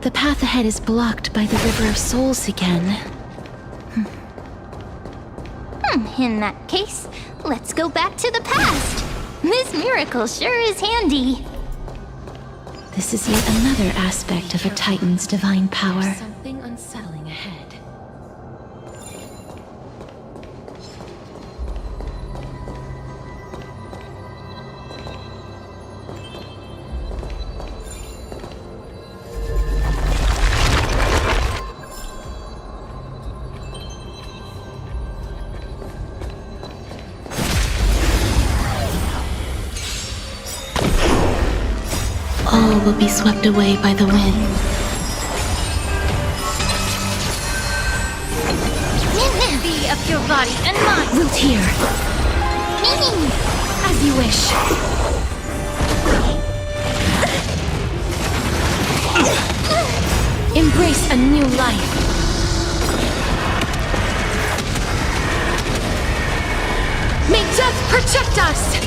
The path ahead is blocked by the River of Souls again. In that case, let's go back to the past. This miracle sure is handy. This is yet another aspect of a Titan's divine power. There's something unsettling ahead. All will be swept away by the wind. Be of your body and mind. Wilt here, as you wish. Embrace a new life. May death protect us!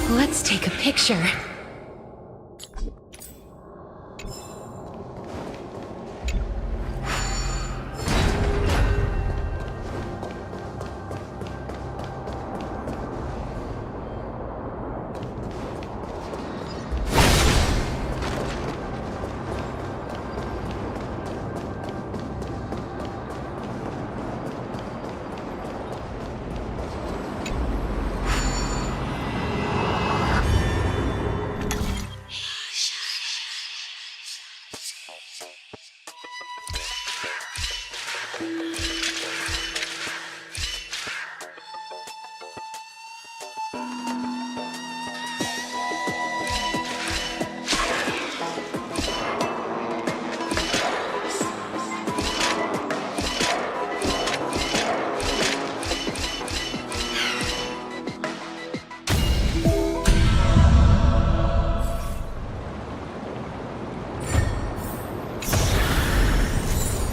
Let's take a picture.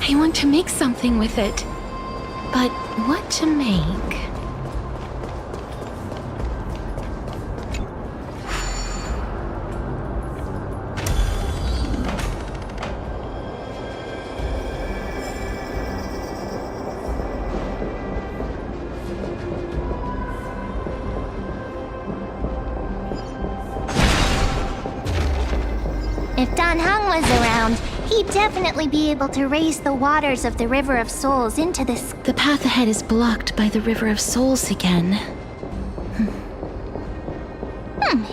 I want to make something with it. But what to make? If Dan Heng was around, he'd definitely be able to raise the waters of the River of Souls into this. The path ahead is blocked by the River of Souls again.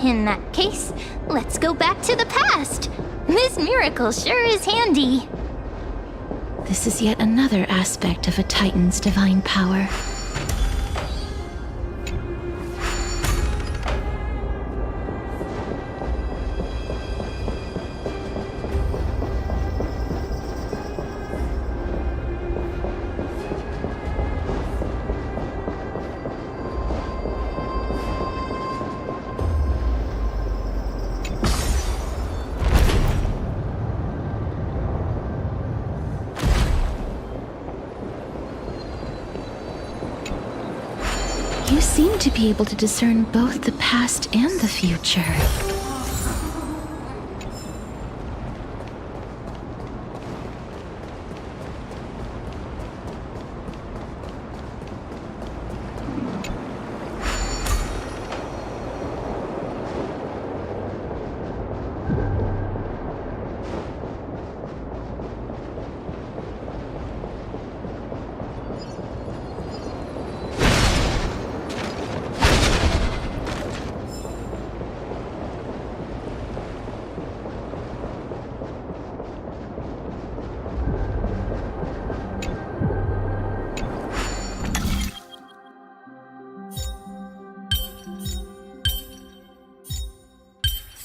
In that case, let's go back to the past. This miracle sure is handy. This is yet another aspect of a Titan's divine power. You seem to be able to discern both the past and the future.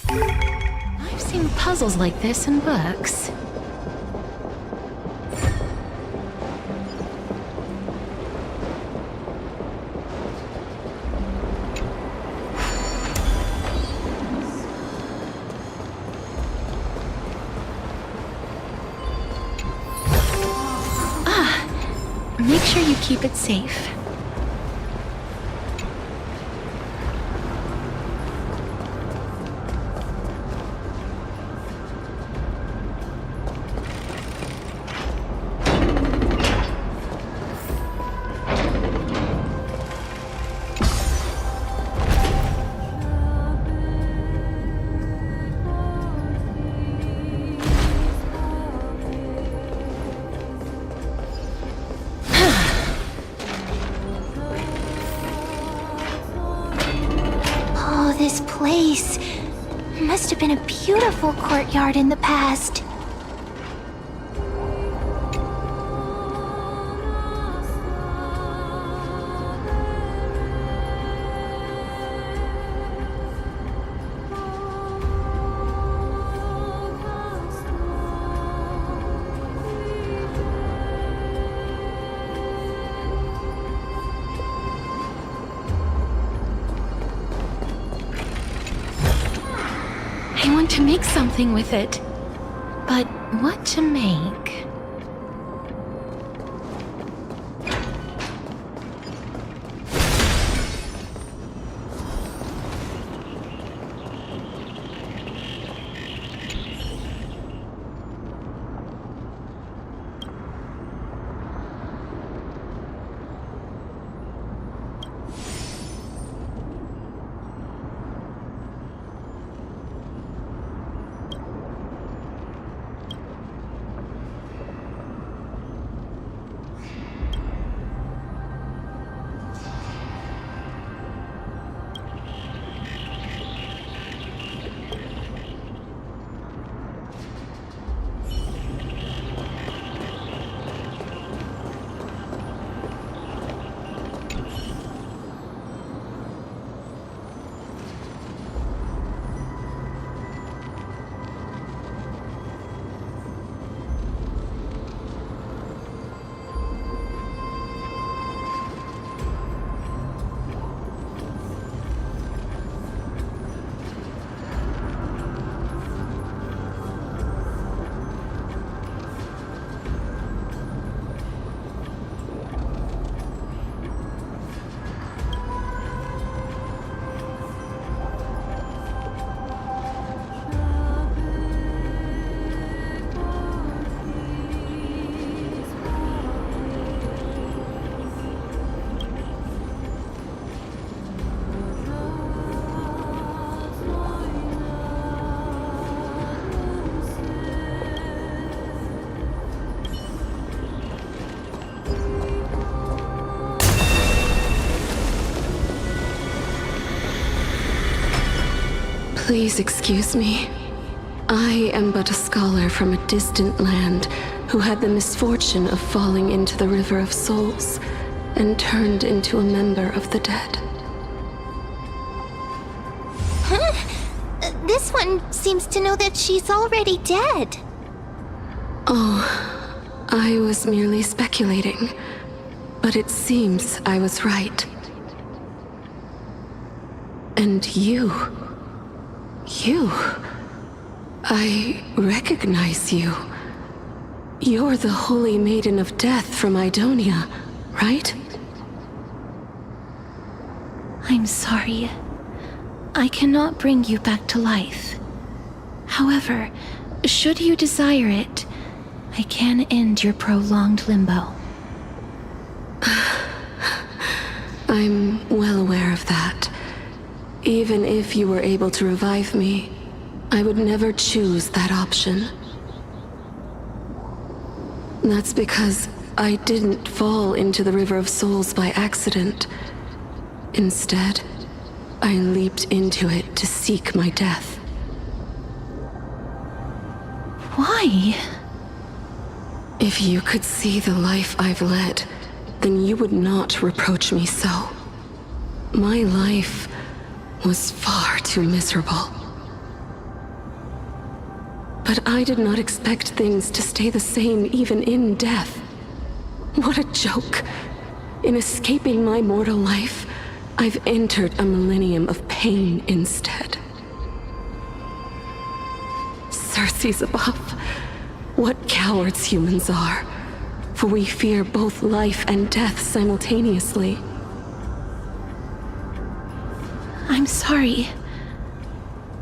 I've seen puzzles like this in books. Make sure you keep it safe. must have been a beautiful courtyard in the past. I want to make something with it. But what to make? Please excuse me. I am but a scholar from a distant land who had the misfortune of falling into the River of Souls and turned into a member of the dead. Huh? This one seems to know that she's already dead. Oh, I was merely speculating, but it seems I was right. And you... I recognize you. You're the Holy Maiden of Death from Idonia, right? I'm sorry. I cannot bring you back to life. However, should you desire it, I can end your prolonged limbo. I'm well aware of that. Even if you were able to revive me, I would never choose that option. That's because I didn't fall into the River of Souls by accident. Instead, I leaped into it to seek my death. Why? If you could see the life I've led, then you would not reproach me so. My life was far too miserable. But I did not expect things to stay the same even in death. What a joke. In escaping my mortal life, I've entered a millennium of pain instead. Circe's above. What cowards humans are. For we fear both life and death simultaneously. I'm sorry.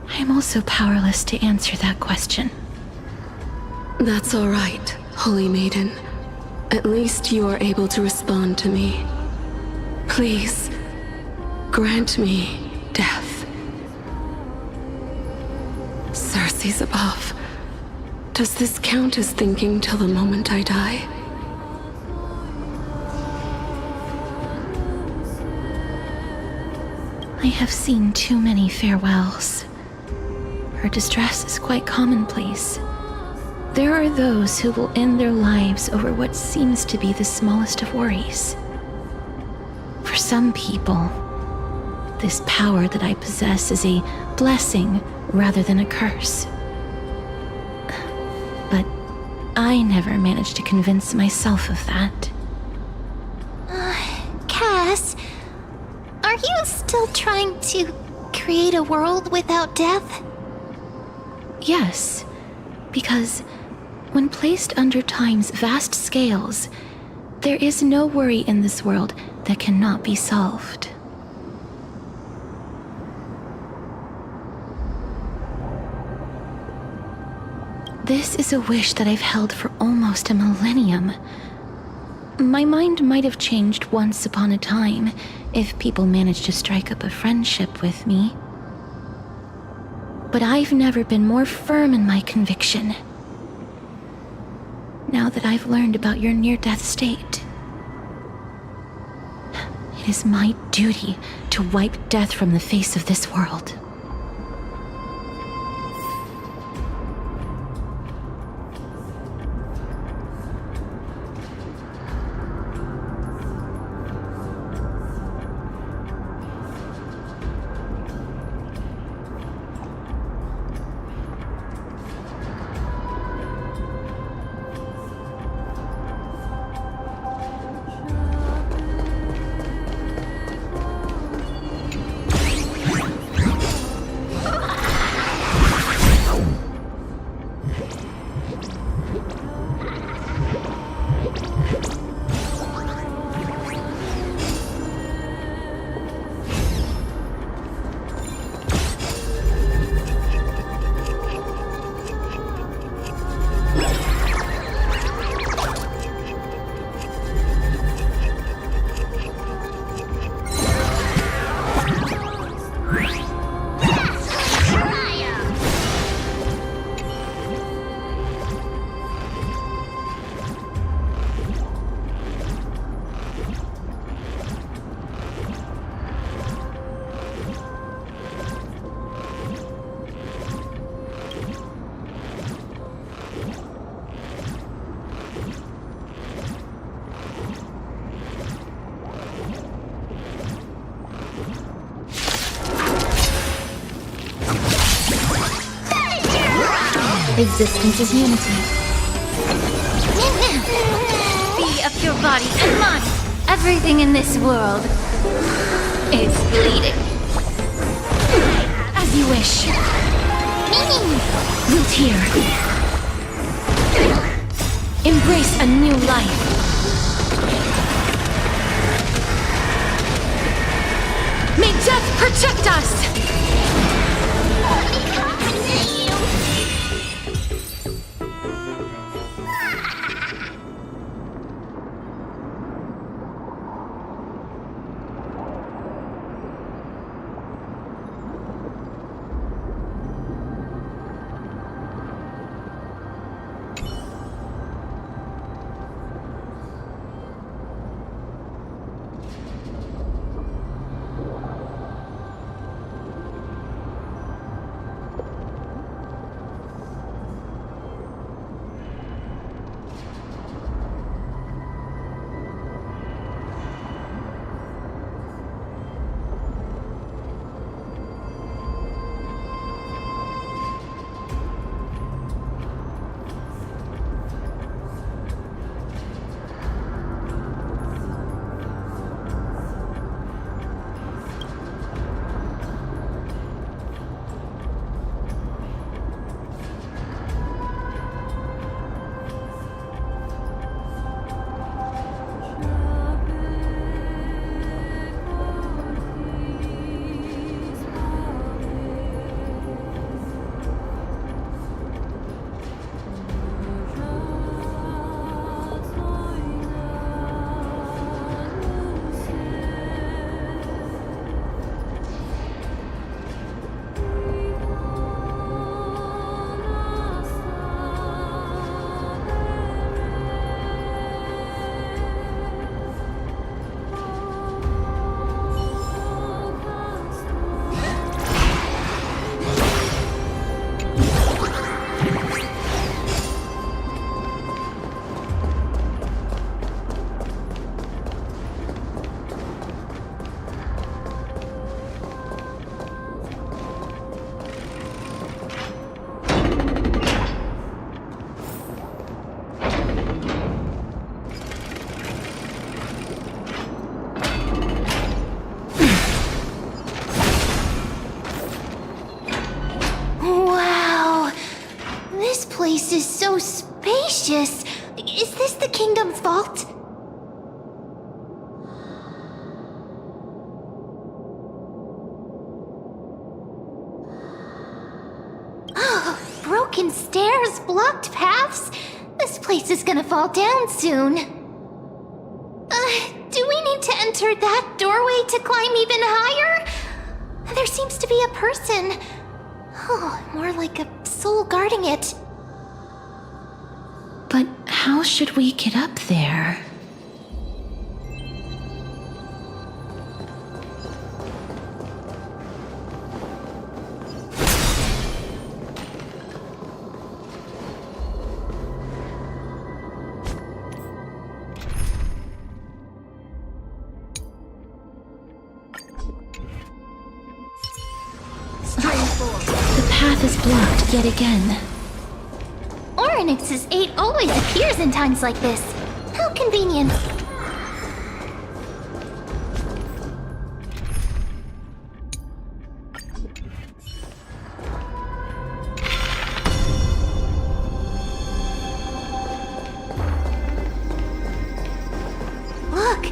I'm also powerless to answer that question. That's all right, Holy Maiden. At least you are able to respond to me. Please, grant me death. Circe's above. Does this count as thinking till the moment I die? I have seen too many farewells. Her distress is quite commonplace. There are those who will end their lives over what seems to be the smallest of worries. For some people, this power that I possess is a blessing rather than a curse. But I never managed to convince myself of that. Cass, are you still trying to create a world without death? Yes, because when placed under time's vast scales, there is no worry in this world that cannot be solved. This is a wish that I've held for almost a millennium. My mind might have changed once upon a time if people managed to strike up a friendship with me. But I've never been more firm in my conviction. Now that I've learned about your near-death state, it is my duty to wipe death from the face of this world. Existence is unity. Be of your body and mind. Everything in this world is bleeding. As you wish. Root here. Embrace a new life. May death protect us! is so spacious. Is this the kingdom's vault? Oh, broken stairs, blocked paths. This place is gonna fall down soon. Do we need to enter that doorway to climb even higher? There seems to be a person. Oh, more like a soul guarding it. But how should we get up there? The path is blocked yet again. Oryx's 8 always appears in times like this. How convenient. Look,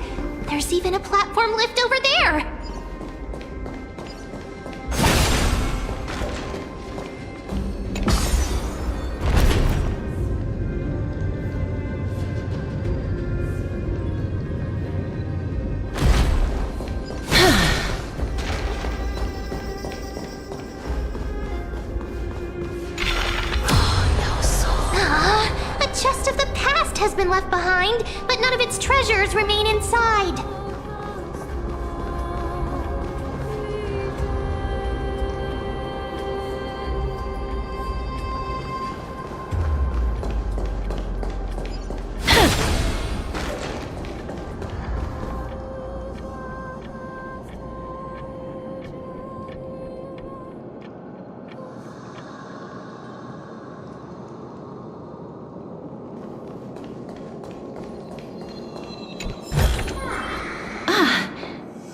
there's even a platform lift over there. A chest of the past has been left behind, but none of its treasures remain inside.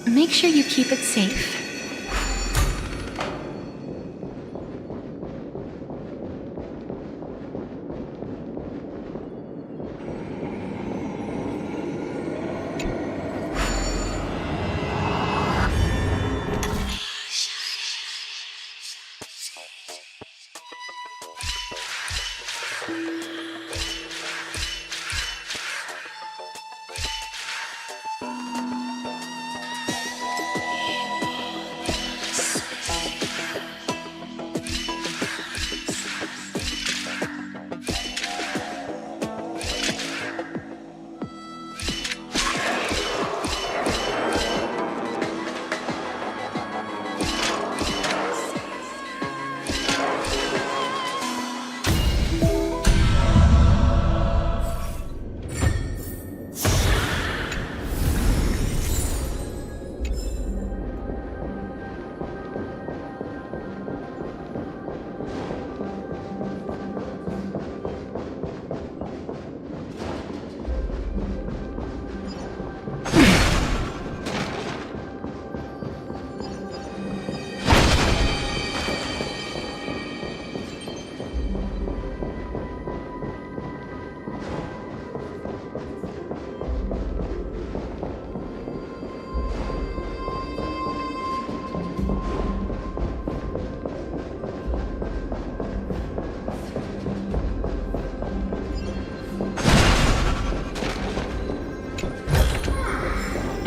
Make sure you keep it safe.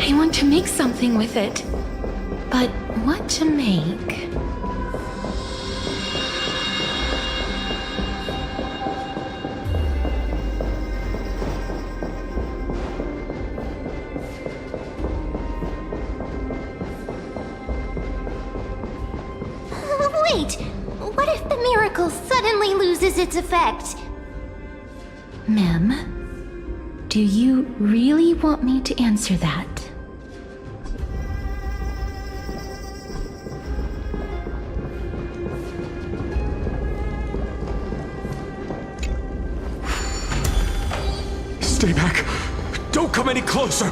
I want to make something with it. But what to make? Wait, what if the miracle suddenly loses its effect? Mem, do you really want me to answer that? Stay back! Don't come any closer!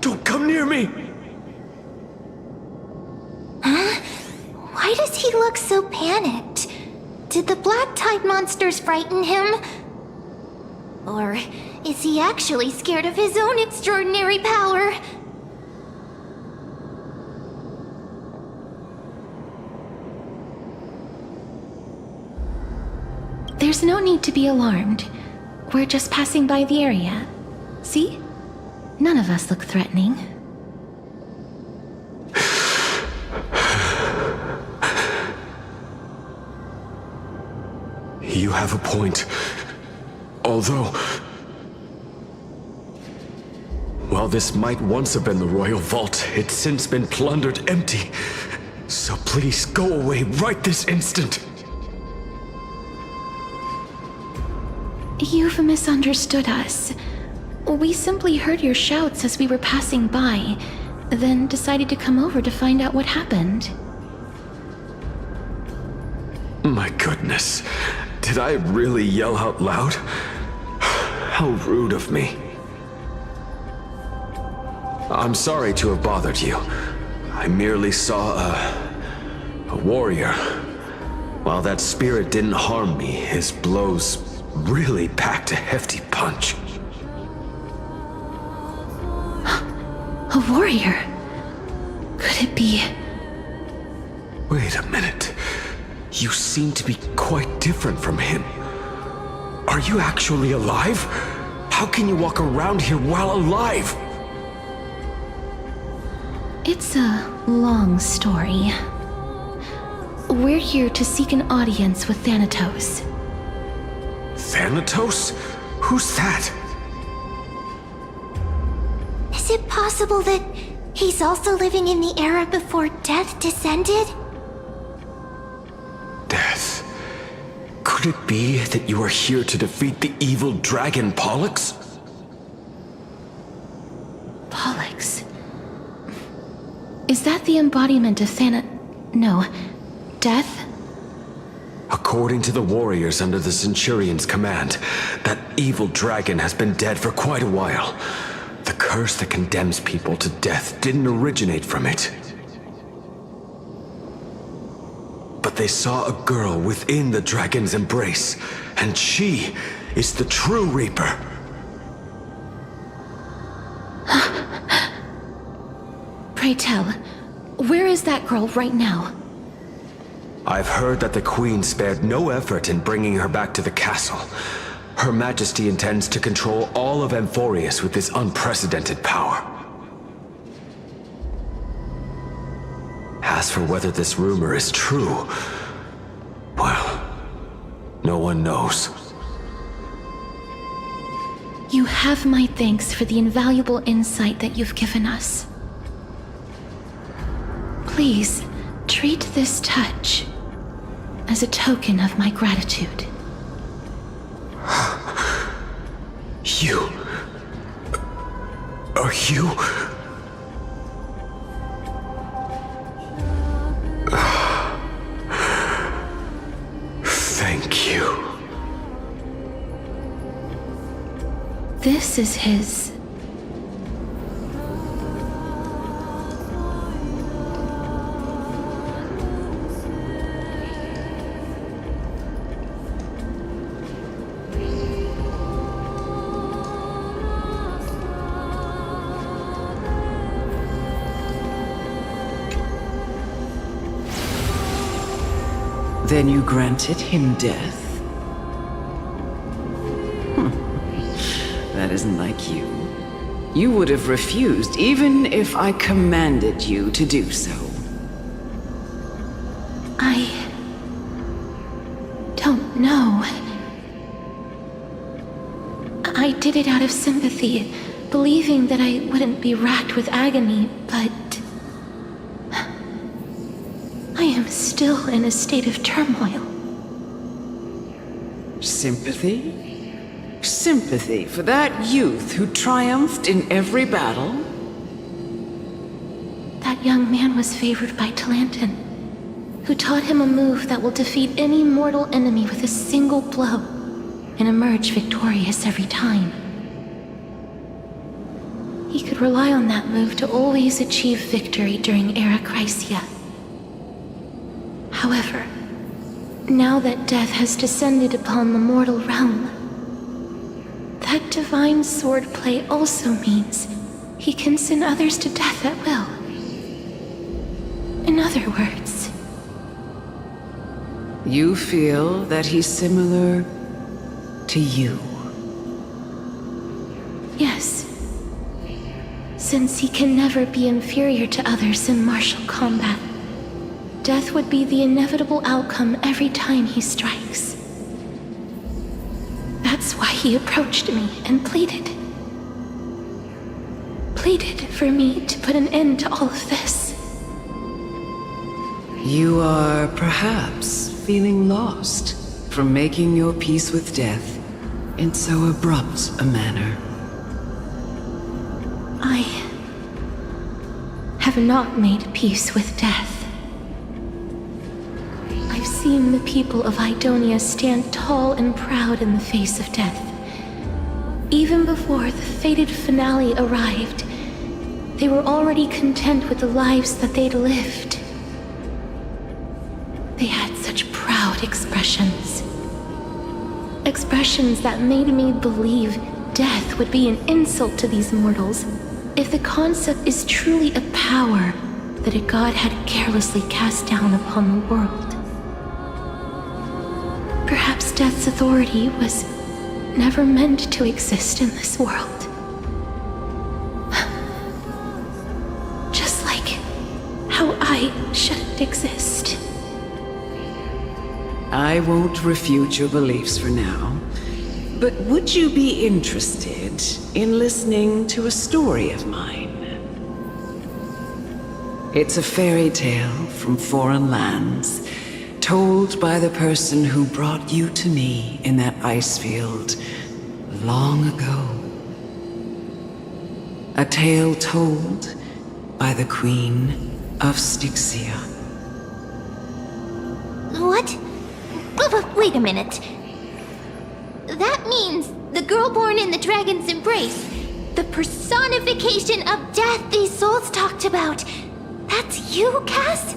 Don't come near me! Huh? Why does he look so panicked? Did the black tide monsters frighten him? Or is he actually scared of his own extraordinary power? There's no need to be alarmed. We're just passing by the area. See? None of us look threatening. You have a point. Although... while this might once have been the royal vault, it's since been plundered empty. So please go away right this instant. You've misunderstood us. We simply heard your shouts as we were passing by, then decided to come over to find out what happened. My goodness. Did I really yell out loud? How rude of me. I'm sorry to have bothered you. I merely saw a warrior. While that spirit didn't harm me, his blows really packed a hefty punch. A warrior? Could it be... Wait a minute. You seem to be quite different from him. Are you actually alive? How can you walk around here while alive? It's a long story. We're here to seek an audience with Thanatos. Thanatos? Who's that? Is it possible that he's also living in the era before death descended? Death? Could it be that you are here to defeat the evil dragon Pollux? Pollux? Is that the embodiment of No. Death? According to the warriors under the Centurion's command, that evil dragon has been dead for quite a while. The curse that condemns people to death didn't originate from it. But they saw a girl within the dragon's embrace, and she is the true Reaper. Pray tell, where is that girl right now? I've heard that the Queen spared no effort in bringing her back to the castle. Her Majesty intends to control all of Amphorius with this unprecedented power. As for whether this rumor is true, well, no one knows. You have my thanks for the invaluable insight that you've given us. Please, treat this touch as a token of my gratitude. You... are you... Thank you. This is his... Then you granted him death? That isn't like you. You would have refused even if I commanded you to do so. I don't know. I did it out of sympathy, believing that I wouldn't be racked with agony, but... I am still in a state of turmoil. Sympathy? Sympathy for that youth who triumphed in every battle? That young man was favored by Talantin, who taught him a move that will defeat any mortal enemy with a single blow and emerge victorious every time. he could rely on that move to always achieve victory during Era Chrysia. However, now that death has descended upon the mortal realm, that divine swordplay also means he can send others to death at will. In other words, You feel that he's similar to you? yes. Since he can never be inferior to others in martial combat, death would be the inevitable outcome every time he strikes. That's why he approached me and pleaded. Pleaded for me to put an end to all of this. You are perhaps feeling lost from making your peace with death in so abrupt a manner. I have not made peace with death. I've seen the people of Idonia stand tall and proud in the face of death. Even before the fated finale arrived, they were already content with the lives that they'd lived. They had such proud expressions. Expressions that made me believe death would be an insult to these mortals if the concept is truly a power that a god had carelessly cast down upon the world. Perhaps death's authority was never meant to exist in this world. Just like how I shouldn't exist. I won't refute your beliefs for now, but would you be interested in listening to a story of mine? It's a fairy tale from foreign lands, told by the person who brought you to me in that ice field long ago. A tale told by the Queen of Styxia. What? Wait a minute. That means the girl born in the dragon's embrace, the personification of death these souls talked about. That's you, Cass?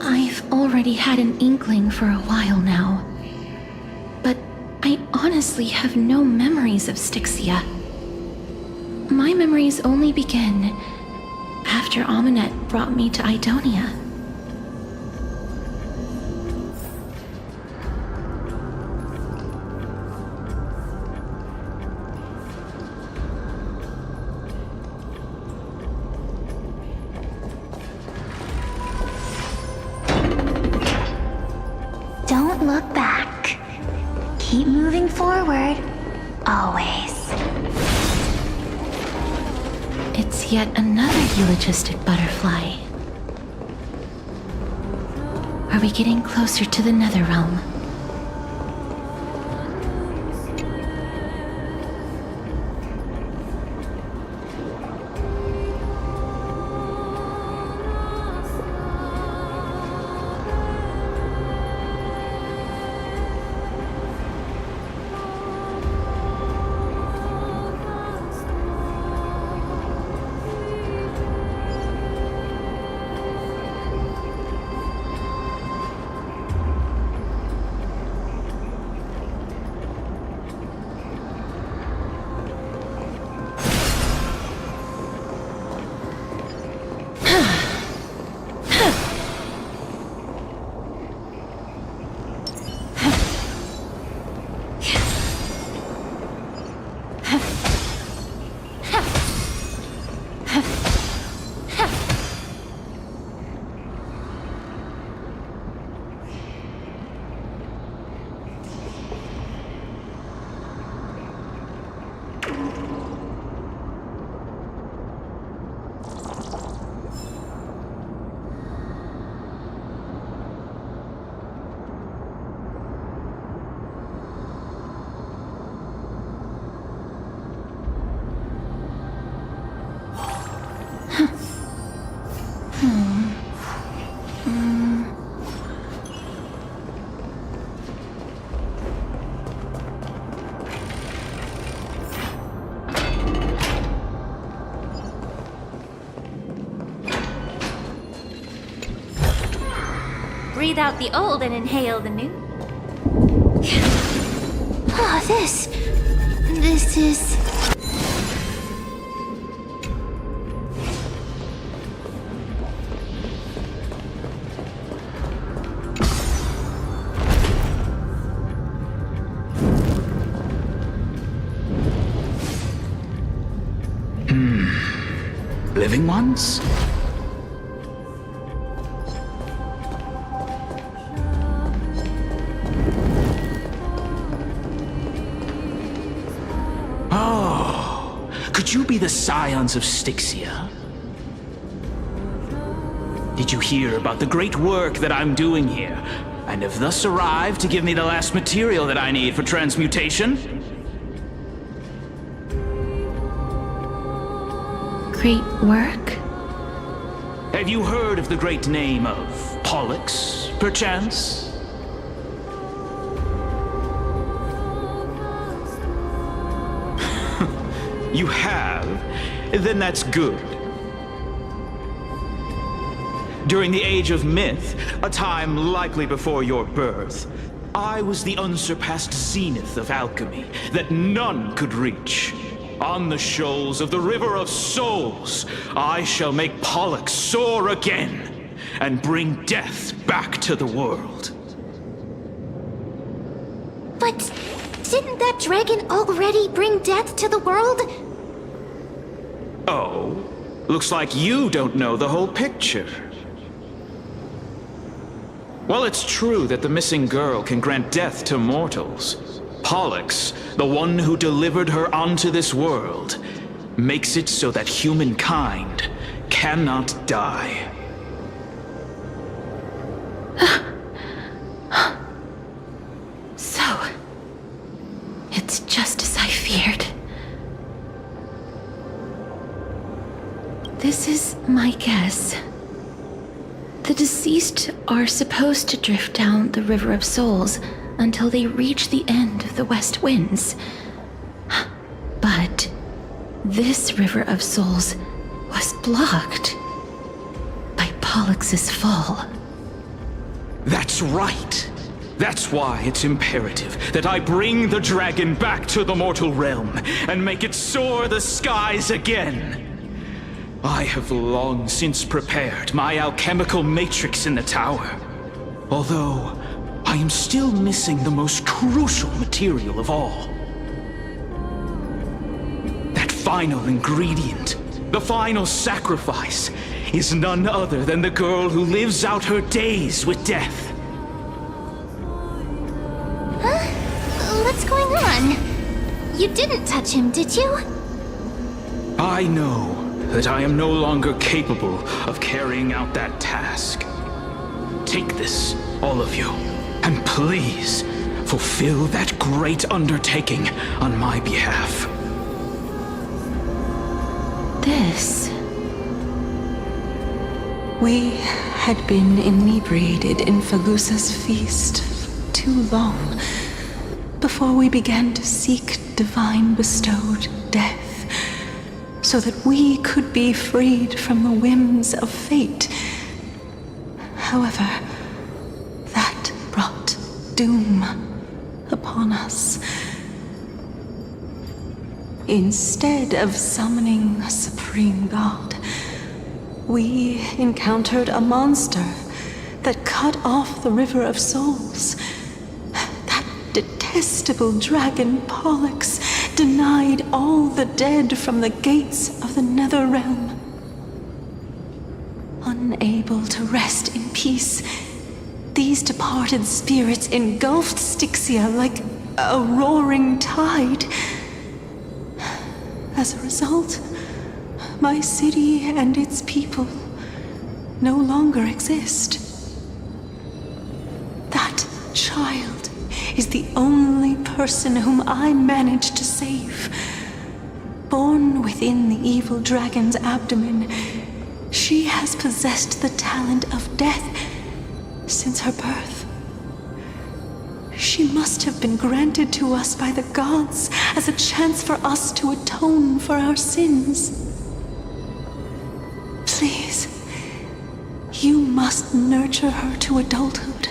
I've already had an inkling for a while now. But I honestly have no memories of Styxia. My memories only begin after Amunet brought me to Idonia. Don't look back. Keep moving forward. Always. It's yet another eulogistic butterfly. Are we getting closer to the Netherrealm? breathe out the old and inhale the new. Ah, this is... Living ones? Oh, could you be the scions of Styxia? Did you hear about the great work that I'm doing here, and have thus arrived to give me the last material that I need for transmutation? Great work? Have you heard of the great name of Pollux, perchance? You have? Then that's good. During the Age of Myth, a time likely before your birth, I was the unsurpassed zenith of alchemy that none could reach. On the shoals of the River of Souls, I shall make Pollux soar again and bring death back to the world. But didn't that dragon already bring death to the world? Oh, looks like you don't know the whole picture. While it's true that the missing girl can grant death to mortals, Pollux, the one who delivered her onto this world, makes it so that humankind cannot die. So, it's just as I feared. This is my guess. The deceased are supposed to drift down the River of Souls until they reach the end of the West Winds. But this River of Souls was blocked by Pollux's fall. That's right. That's why it's imperative that I bring the dragon back to the mortal realm and make it soar the skies again. I have long since prepared my alchemical matrix in the tower, although I am still missing the most crucial material of all. That final ingredient, the final sacrifice, is none other than the girl who lives out her days with death. Huh? What's going on? You didn't touch him, did you? I know that I am no longer capable of carrying out that task. Take this, all of you, and please fulfill that great undertaking on my behalf. This... We had been inebriated in Falusa's feast for too long before we began to seek divine bestowed death, so that we could be freed from the whims of fate. However, that brought doom upon us. Instead of summoning a supreme god, we encountered a monster that cut off the River of Souls. That detestable dragon Pollux denied all the dead from the gates of the Nether Realm. Unable to rest in peace, these departed spirits engulfed Styxia like a roaring tide. As a result, my city and its people no longer exist. That child is the only person whom I managed to save. Born within the evil dragon's abdomen, she has possessed the talent of death since her birth. She must have been granted to us by the gods as a chance for us to atone for our sins. Please, You must nurture her to adulthood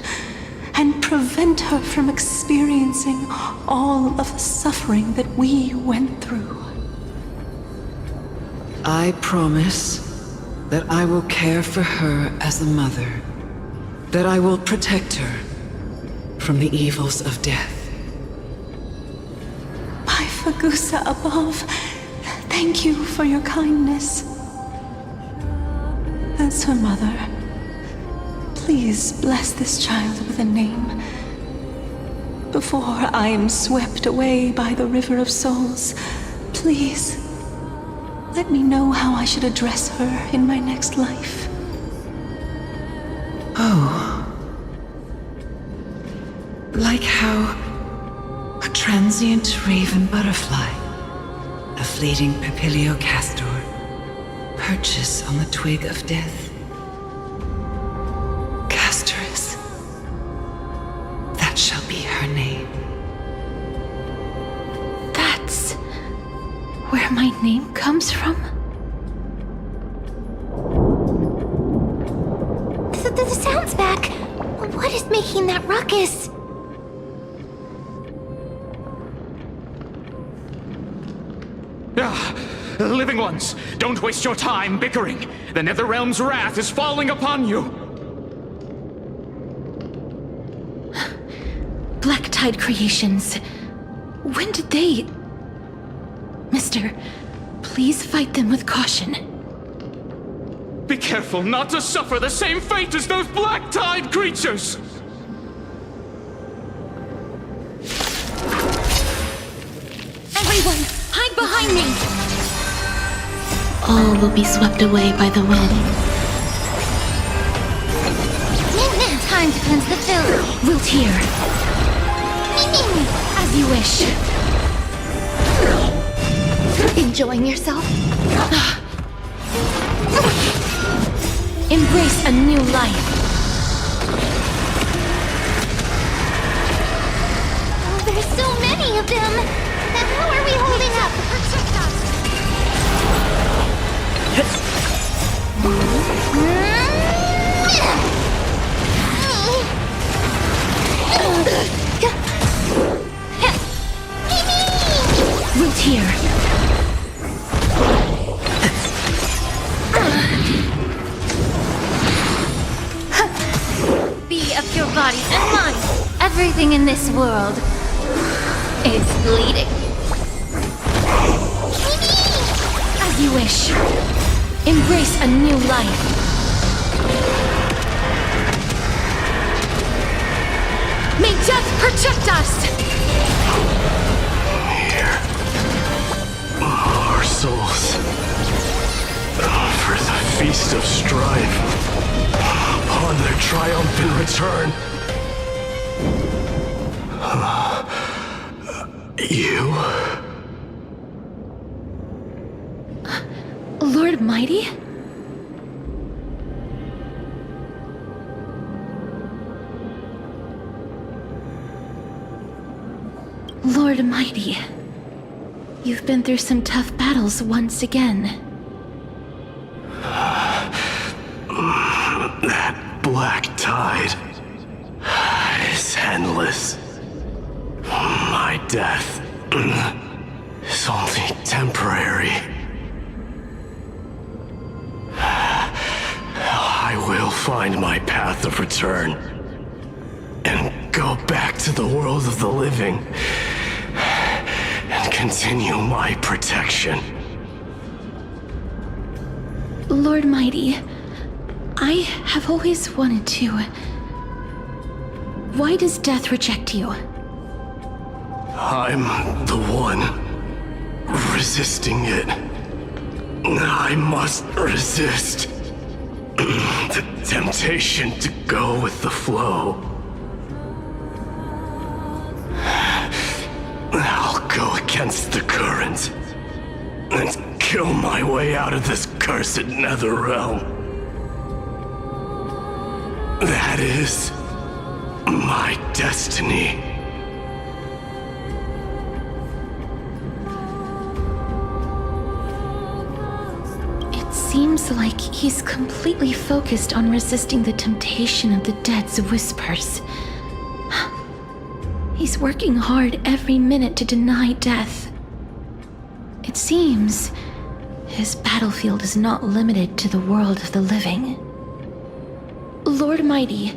and prevent her from experiencing all of the suffering that we went through. I promise that I will care for her as a mother, that I will protect her from the evils of death. By Fagusa above, thank you for your kindness. As her mother, please bless this child with a name before I am swept away by the River of Souls. Please, let me know how I should address her in my next life. Oh. Like how a transient raven butterfly, a fleeting papilio castor, perches on the twig of death. Castorus. That shall be her name. That's where my name comes from? The sound's back. What is making that ruckus? Living ones, don't waste your time bickering. The Netherrealm's wrath is falling upon you. Black Tide creations. When did they... Mister, please fight them with caution. Be careful not to suffer the same fate as those Black Tide creatures! Everyone, hide behind me! All will be swept away by the wind. Time to cleanse the filth. Wilt here. As you wish. Enjoying yourself? Embrace a new life. Oh, there's so many of them. How are we holding up? Protect us. Wilt here. Be of your bodies and minds. Everything in this world is bleeding. As you wish. Embrace a new life. May death protect us! Here. Our souls. For the feast of strife. Upon their triumphant return. You? Lord Mighty? Lord Mighty, you've been through some tough battles once again. That black tide is endless. My death is only temporary. I will find my path of return and go back to the world of the living and continue my protection. Lord Mighty, I have always wanted to... Why does death reject you? I'm the one resisting it. I must resist the temptation to go with the flow. I'll go against the current and kill my way out of this cursed Netherrealm. That is my destiny. It seems like he's completely focused on resisting the temptation of the dead's whispers. He's working hard every minute to deny death. It seems his battlefield is not limited to the world of the living. Lord Mighty,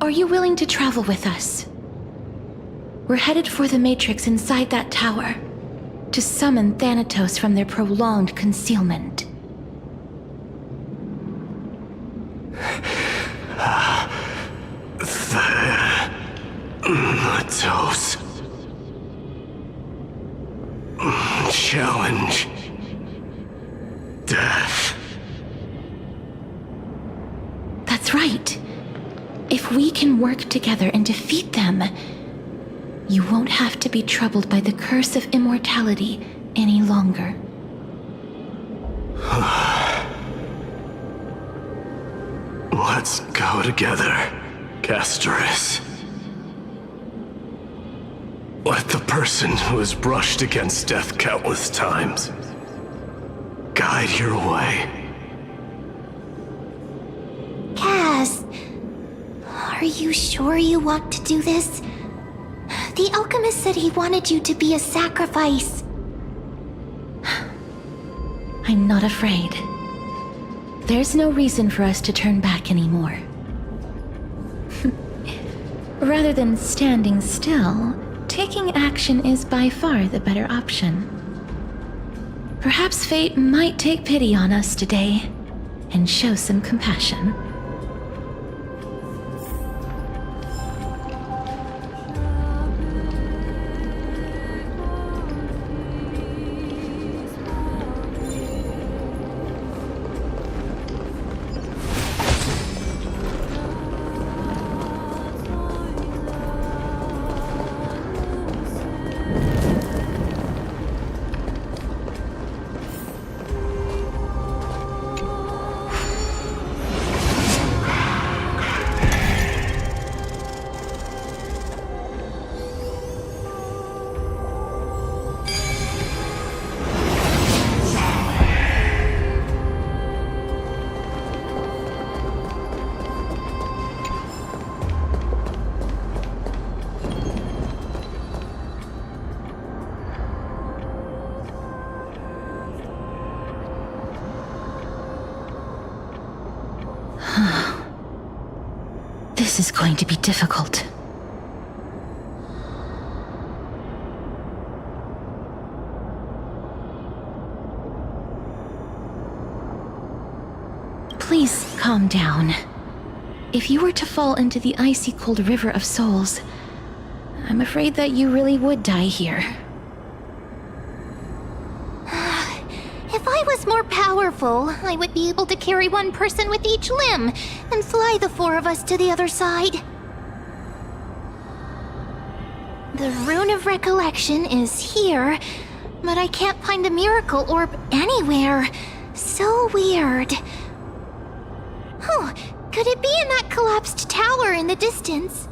are you willing to travel with us? We're headed for the Matrix inside that tower, to summon Thanatos from their prolonged concealment. Thanatos. Challenge. Death. That's right. If we can work together and defeat them, you won't have to be troubled by the curse of immortality any longer. Let's go together, Castoris. Let the person who has brushed against death countless times guide your way. Cass, are you sure you want to do this? The alchemist said he wanted you to be a sacrifice. I'm not afraid. There's no reason for us to turn back anymore. Rather than standing still, taking action is by far the better option. Perhaps fate might take pity on us today and show some compassion. This is going to be difficult. Please calm down. If you were to fall into the icy cold river of souls, I'm afraid that you really would die here. If I was more powerful, I would be able to carry one person with each limb and fly the four of us to the other side. The Rune of Recollection is here, but I can't find the miracle orb anywhere. So weird. Oh, could it be in that collapsed tower in the distance?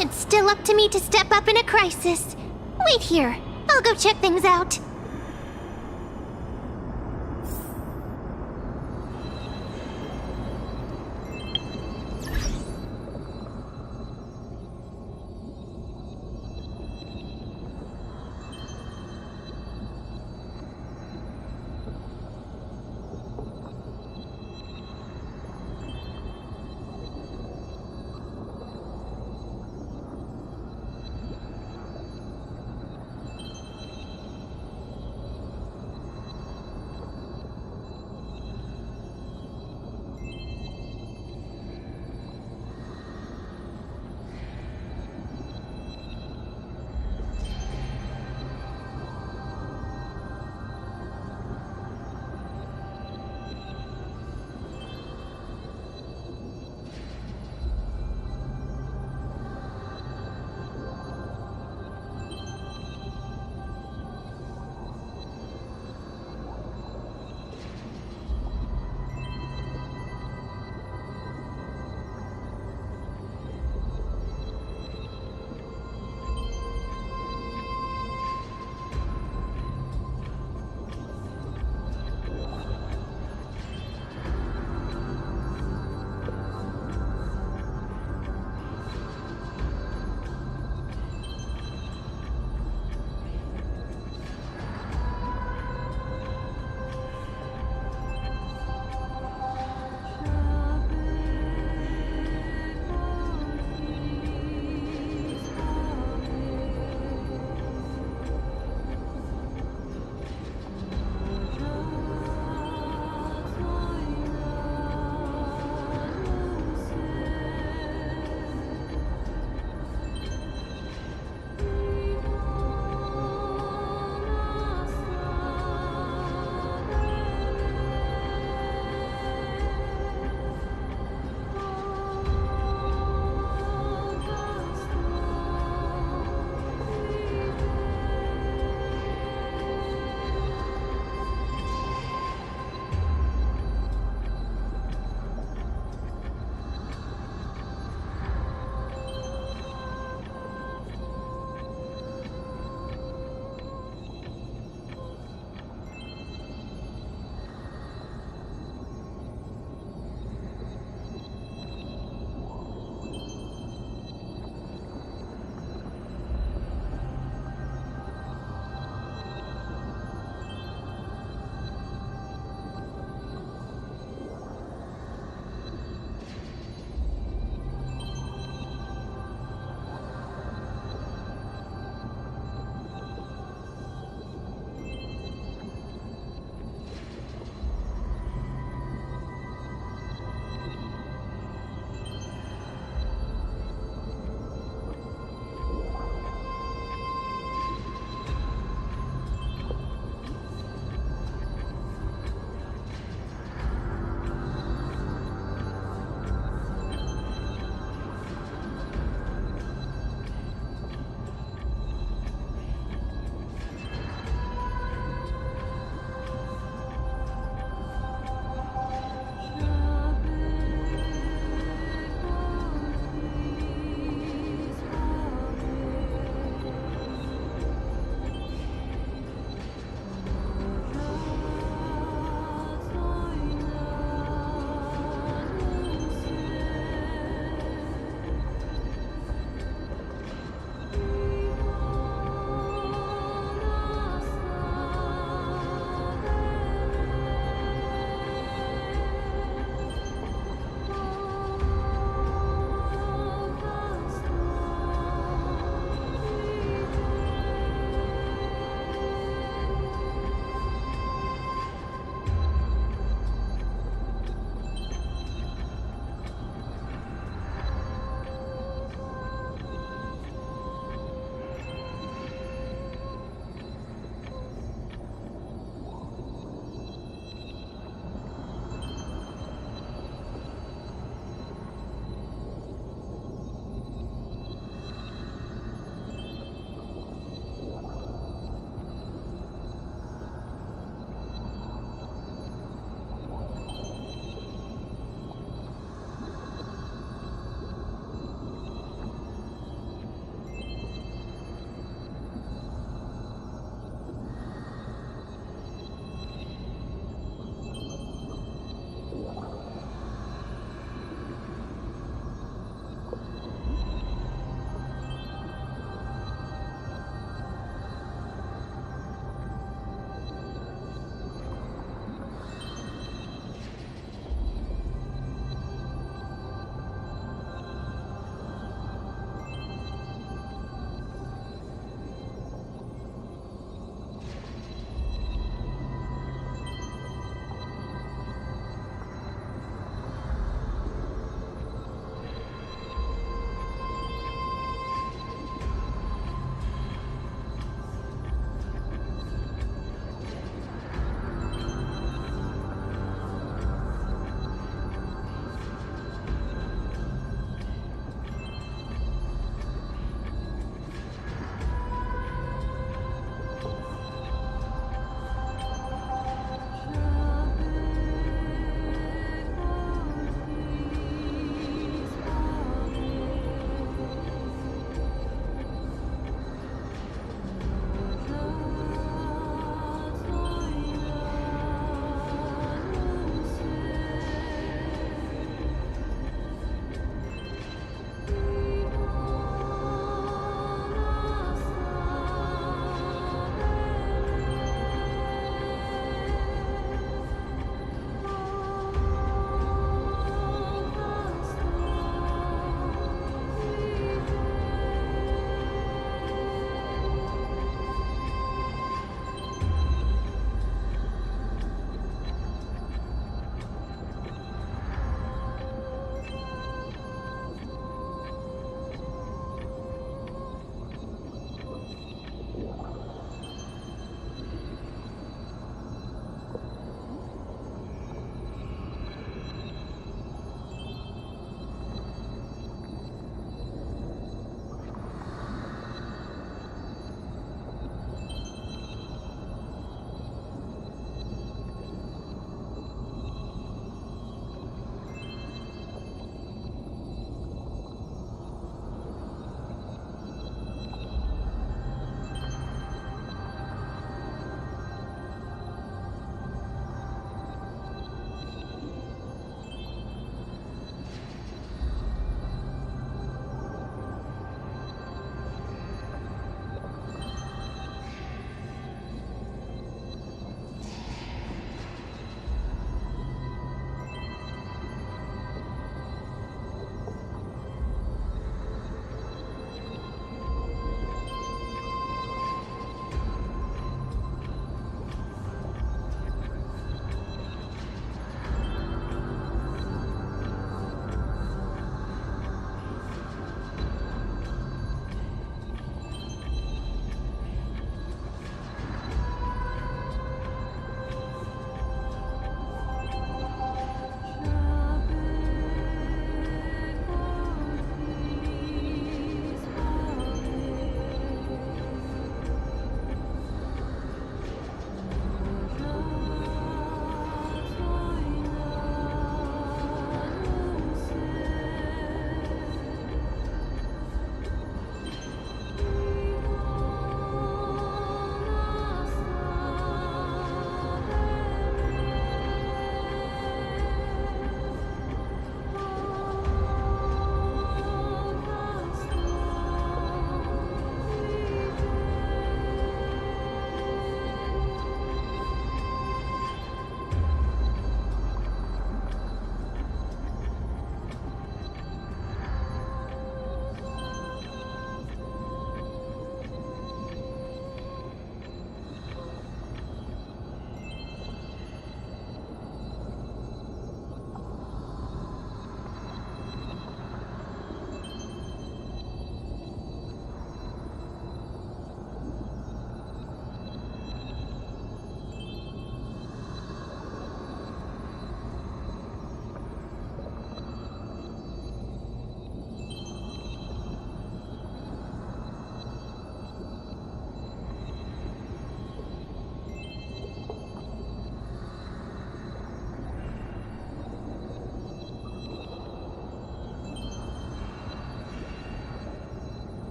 It's still up to me to step up in a crisis. Wait here. I'll go check things out.